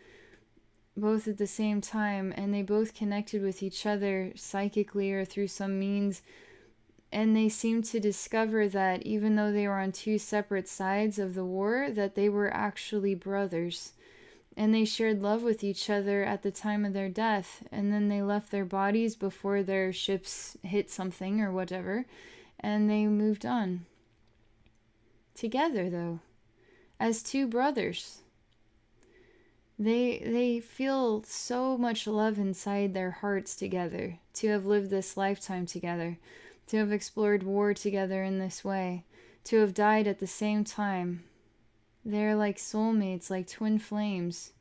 Speaker 1: both at the same time, and they both connected with each other psychically or through some means, and they seemed to discover that even though they were on two separate sides of the war, that they were actually brothers. and they shared love with each other at the time of their death, and then they left their bodies before their ships hit something or whatever, and they moved on. Together, though, as two brothers. They feel so much love inside their hearts together, to have lived this lifetime together, to have explored war together in this way, to have died at the same time. They're like soulmates, like twin flames.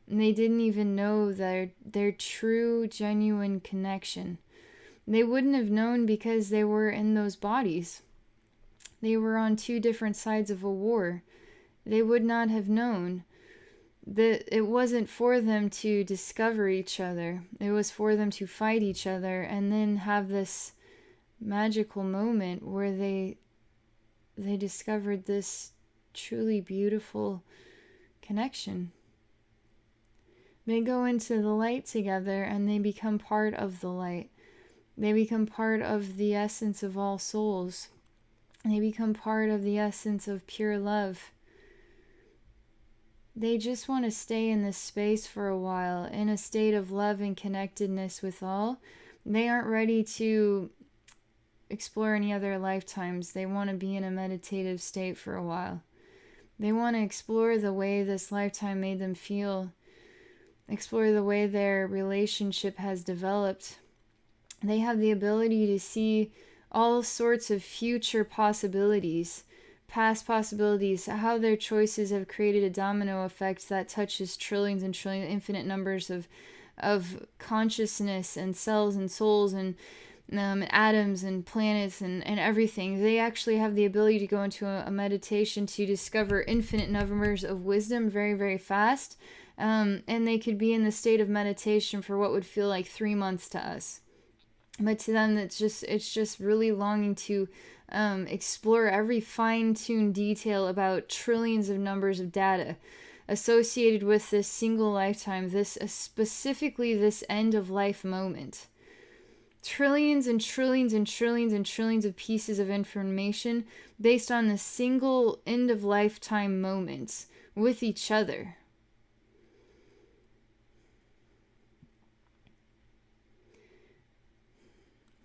Speaker 1: And they didn't even know their true, genuine connection. They wouldn't have known because they were in those bodies. They were on two different sides of a war. They would not have known that it wasn't for them to discover each other. It was for them to fight each other and then have this magical moment where they discovered this truly beautiful connection. They go into the light together and they become part of the light. They become part of the essence of all souls. They become part of the essence of pure love. They just want to stay in this space for a while, in a state of love and connectedness with all. They aren't ready to explore any other lifetimes. They want to be in a meditative state for a while. They want to explore the way this lifetime made them feel, explore the way their relationship has developed. They have the ability to see all sorts of future possibilities, past possibilities, how their choices have created a domino effect that touches trillions and trillions, infinite numbers of consciousness and cells and souls and atoms and planets and everything. They actually have the ability to go into a meditation to discover infinite numbers of wisdom very, very fast. And they could be in the state of meditation for what would feel like 3 months to us. But to them, it's just really longing to explore every fine-tuned detail about trillions of numbers of data associated with this single lifetime, specifically this end-of-life moment. Trillions and trillions and trillions and trillions of pieces of information based on this single end-of-lifetime moment with each other.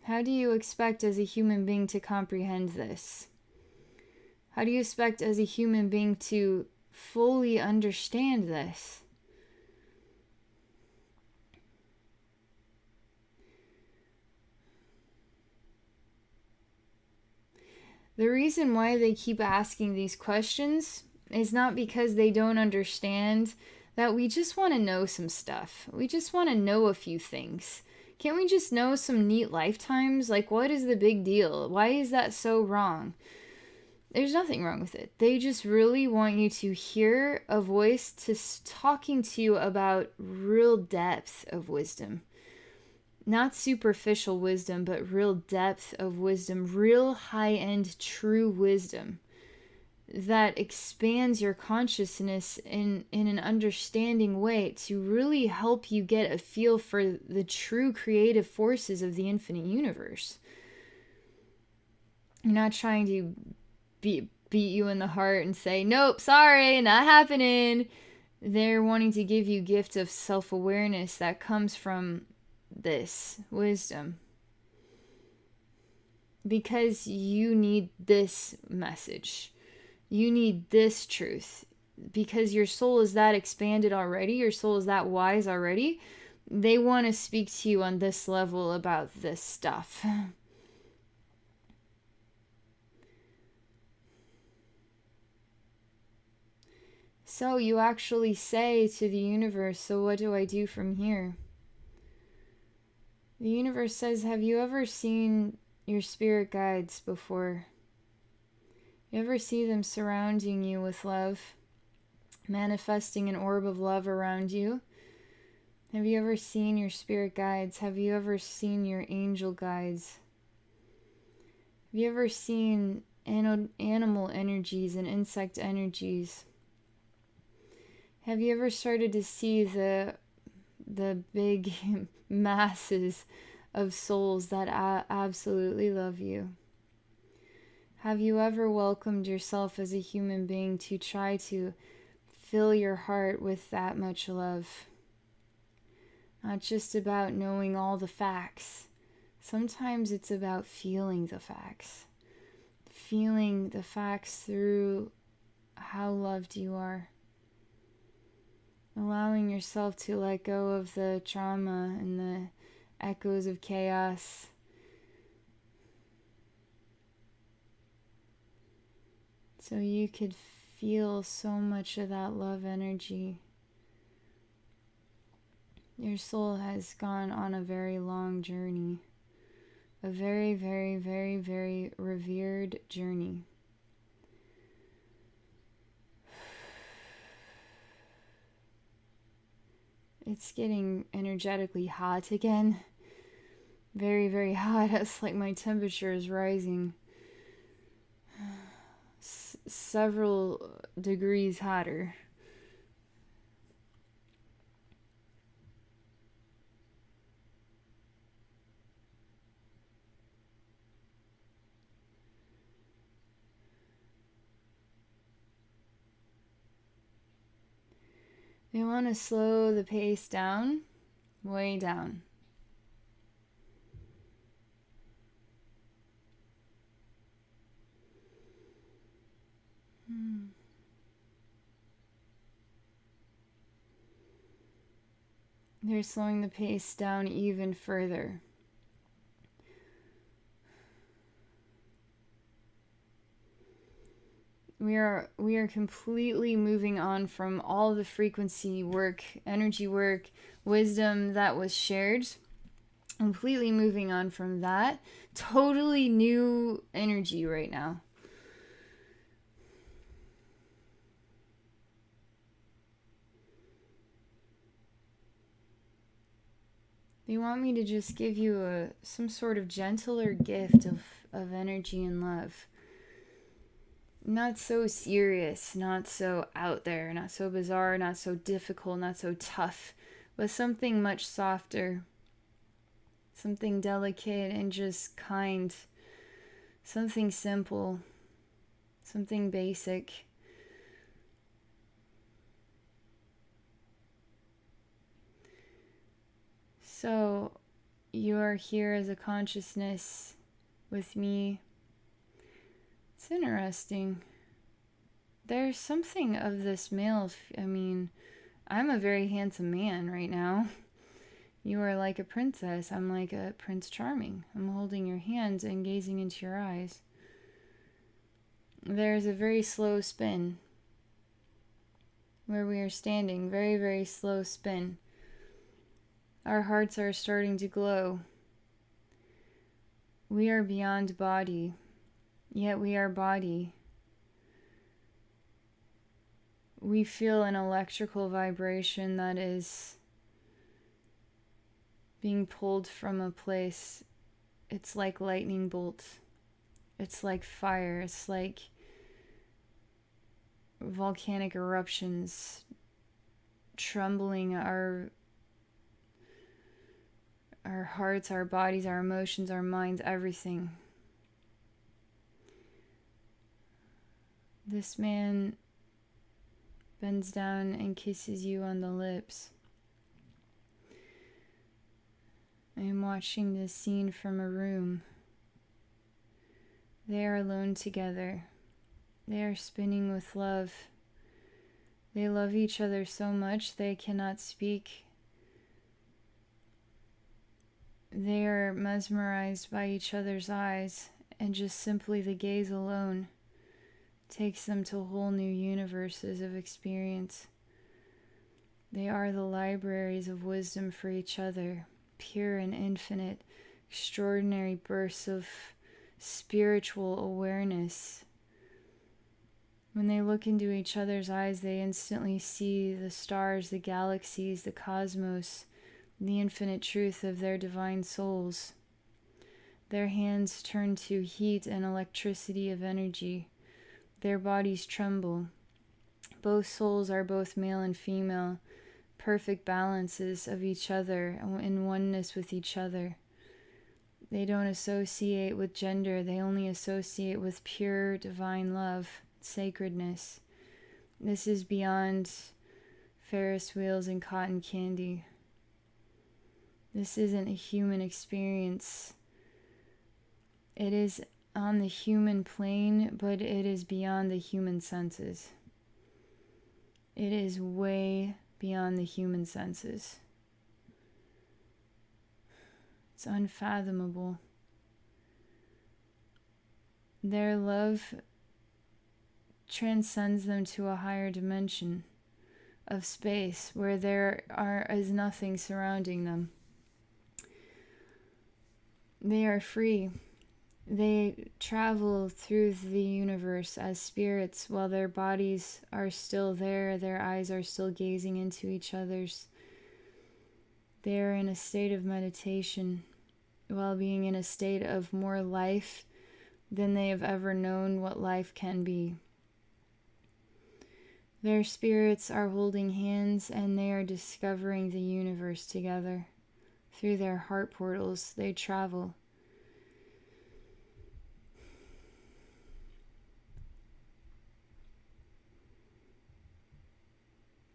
Speaker 1: How do you expect as a human being to comprehend this? How do you expect as a human being to fully understand this? The reason why they keep asking these questions is not because they don't understand that we just want to know some stuff. We just want to know a few things. Can't we just know some neat lifetimes? Like, what is the big deal? Why is that so wrong? There's nothing wrong with it. They just really want you to hear a voice talking to you about real depth of wisdom. Not superficial wisdom, but real depth of wisdom, real high-end true wisdom that expands your consciousness in an understanding way to really help you get a feel for the true creative forces of the infinite universe. You're not trying to beat you in the heart and say, nope, sorry, not happening. They're wanting to give you gift of self-awareness that comes from this wisdom. Because you need this message. You need this truth. Because your soul is that expanded already. Your soul is that wise already. They want to speak to you on this level about this stuff. So you actually say to the universe, so what do I do from here? The universe says, have you ever seen your spirit guides before? You ever see them surrounding you with love, manifesting an orb of love around you? Have you ever seen your spirit guides? Have you ever seen your angel guides? Have you ever seen animal energies and insect energies? Have you ever started to see the big masses of souls that absolutely love you? Have you ever welcomed yourself as a human being to try to fill your heart with that much love. Not just about knowing all the facts. Sometimes it's about feeling the facts. Feeling the facts through how loved you are. Allowing yourself to let go of the trauma and the echoes of chaos. So you could feel so much of that love energy. Your soul has gone on a very long journey. A very, very, very, very revered journey. It's getting energetically hot again. Very, very hot. It's like my temperature is rising. Several degrees hotter. You want to slow the pace down, way down. They're slowing the pace down even further. We are completely moving on from all the frequency work, energy work, wisdom that was shared. Completely moving on from that. Totally new energy right now. They want me to just give you some sort of gentler gift of energy and love. Not so serious, not so out there, not so bizarre, not so difficult, not so tough, but something much softer, something delicate and just kind, something simple, something basic. So you are here as a consciousness with me. It's interesting. There's something of this male. I'm a very handsome man right now. You are like a princess. I'm like a Prince Charming. I'm holding your hands and gazing into your eyes. There's a very slow spin where we are standing. Very, very slow spin. Our hearts are starting to glow. We are beyond body. Yet we are body. We feel an electrical vibration that is being pulled from a place. It's like lightning bolts. It's like fire. It's like volcanic eruptions trembling our hearts, our bodies, our emotions, our minds, everything. This man bends down and kisses you on the lips. I am watching this scene from a room. They are alone together. They are spinning with love. They love each other so much they cannot speak. They are mesmerized by each other's eyes, and just simply the gaze alone takes them to whole new universes of experience. They are the libraries of wisdom for each other, pure and infinite, extraordinary bursts of spiritual awareness. When they look into each other's eyes, they instantly see the stars, the galaxies, the cosmos, the infinite truth of their divine souls. Their hands turn to heat and electricity of energy. Their bodies tremble. Both souls are both male and female, perfect balances of each other, in oneness with each other. They don't associate with gender, they only associate with pure divine love, sacredness. This is beyond Ferris wheels and cotton candy. This isn't a human experience. It is on the human plane, but it is beyond the human senses. It is way beyond the human senses. It's unfathomable. Their love transcends them to a higher dimension of space where there is nothing surrounding them. They are free. They travel through the universe as spirits while their bodies are still there, their eyes are still gazing into each other's. They are in a state of meditation while being in a state of more life than they have ever known what life can be. Their spirits are holding hands and they are discovering the universe together. Through their heart portals, they travel.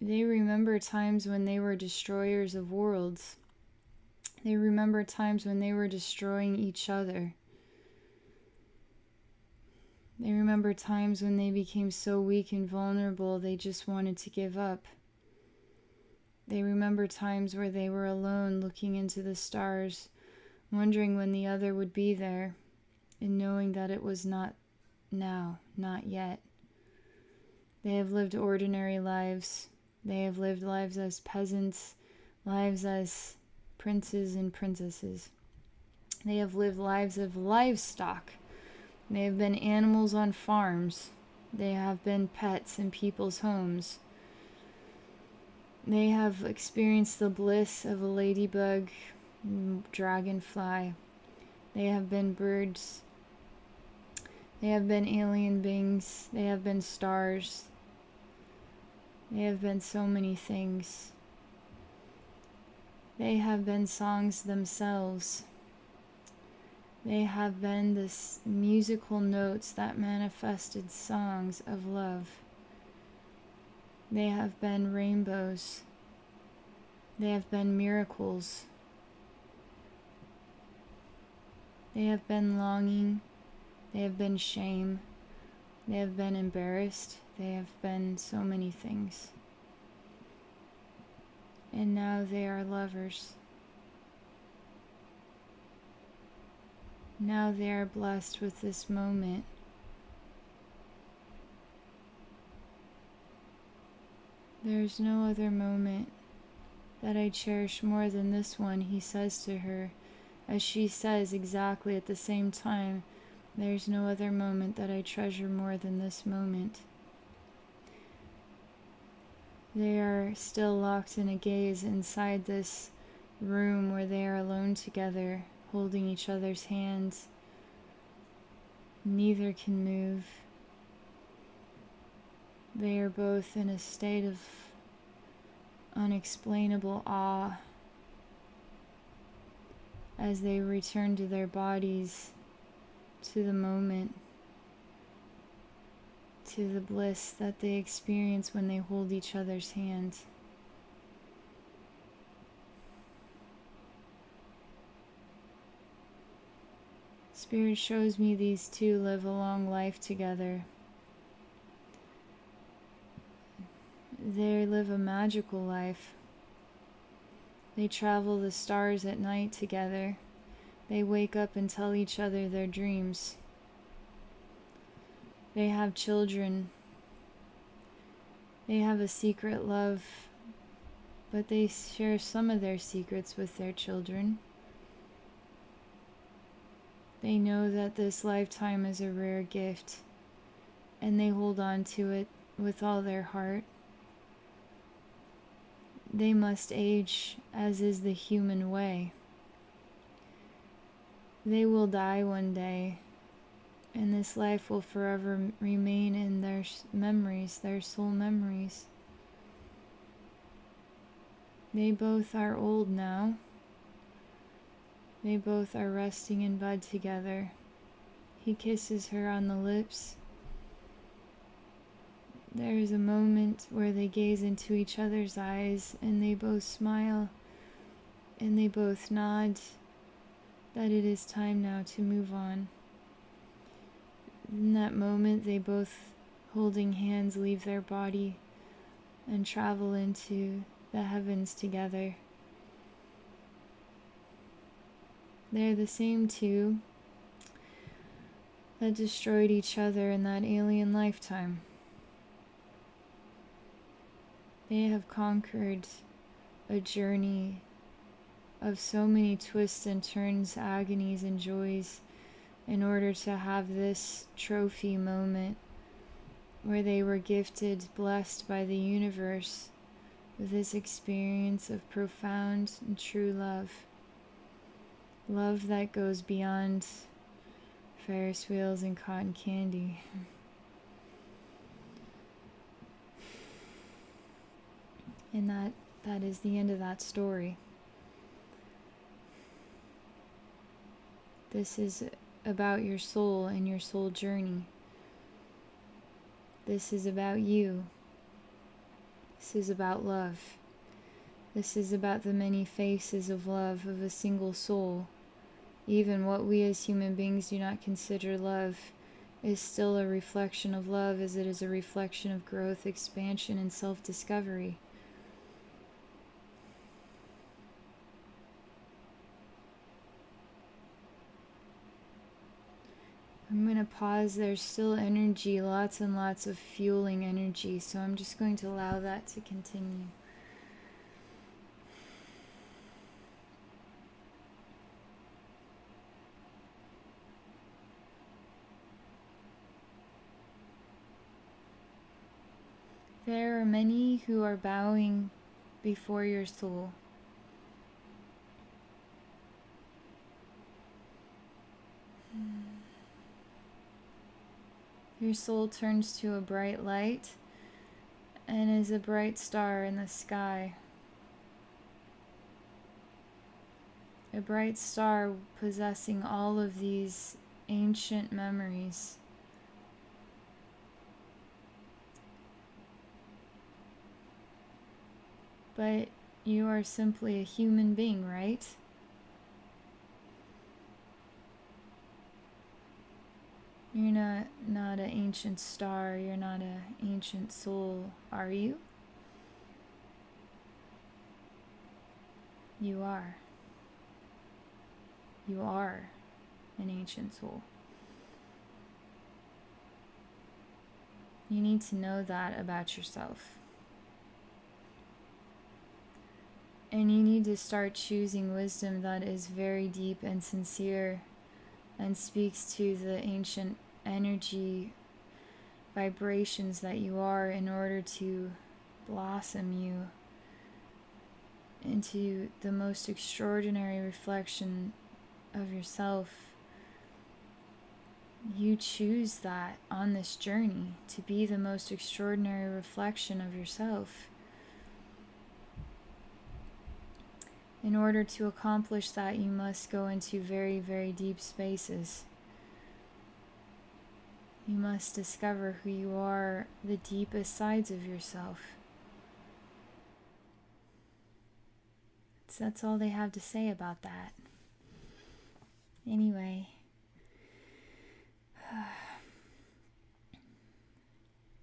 Speaker 1: They remember times when they were destroyers of worlds. They remember times when they were destroying each other. They remember times when they became so weak and vulnerable they just wanted to give up. They remember times where they were alone looking into the stars, wondering when the other would be there, and knowing that it was not now, not yet. They have lived ordinary lives. They have lived lives as peasants, lives as princes and princesses. They have lived lives of livestock. They have been animals on farms. They have been pets in people's homes. They have experienced the bliss of a ladybug, dragonfly. They have been birds. They have been alien beings. They have been stars. They have been so many things. They have been songs themselves. They have been the musical notes that manifested songs of love. They have been rainbows. They have been miracles. They have been longing. They have been shame. They have been embarrassed. They have been so many things. And now they are lovers. Now they are blessed with this moment. There is no other moment that I cherish more than this one, he says to her, as she says exactly at the same time, there's no other moment that I treasure more than this moment. They are still locked in a gaze inside this room where they are alone together, holding each other's hands. Neither can move. They are both in a state of unexplainable awe as they return to their bodies, to the moment, to the bliss that they experience when they hold each other's hands. Spirit shows me these two live a long life together. They live a magical life. They travel the stars at night together. They wake up and tell each other their dreams. They have children. They have a secret love, but they share some of their secrets with their children. They know that this lifetime is a rare gift, and they hold on to it with all their heart. They must age, as is the human way. They will die one day, and this life will forever remain in their memories, their soul memories. They both are old now. They both are resting in bed together. He kisses her on the lips. There is a moment where they gaze into each other's eyes and they both smile and they both nod that it is time now to move on. In that moment, they both, holding hands, leave their body and travel into the heavens together. They're the same two that destroyed each other in that alien lifetime. They have conquered a journey of so many twists and turns, agonies and joys, in order to have this trophy moment where they were gifted, blessed by the universe with this experience of profound and true love. Love that goes beyond Ferris wheels and cotton candy. And that is the end of that story. This is about your soul and your soul journey. This is about you. This is about love. This is about the many faces of love of a single soul. Even what we as human beings do not consider love is still a reflection of love, as it is a reflection of growth, expansion, and self-discovery. I'm going to pause. There's still energy, lots and lots of fueling energy, so I'm just going to allow that to continue. There are many who are bowing before your soul. Your soul turns to a bright light and is a bright star in the sky. A bright star possessing all of these ancient memories. But you are simply a human being, right? You're not an ancient star, you're not an ancient soul, are you? You are. You are an ancient soul. You need to know that about yourself. And you need to start choosing wisdom that is very deep and sincere and speaks to the ancient energy vibrations that you are, in order to blossom you into the most extraordinary reflection of yourself. You choose that on this journey, to be the most extraordinary reflection of yourself. In order to accomplish that, you must go into very, very deep spaces. You must discover who you are, the deepest sides of yourself. So that's all they have to say about that. Anyway,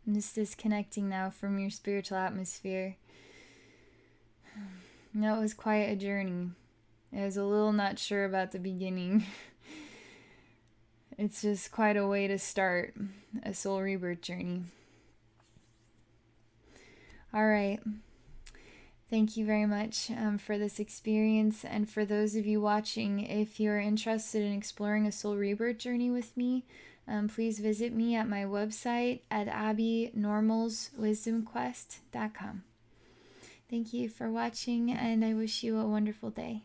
Speaker 1: I'm just disconnecting now from your spiritual atmosphere. That was quite a journey. I was a little not sure about the beginning. It's just quite a way to start a soul rebirth journey. All right. Thank you very much for this experience. And for those of you watching, if you're interested in exploring a soul rebirth journey with me, please visit me at my website at abbeynormalswisdomquest.com. Thank you for watching, and I wish you a wonderful day.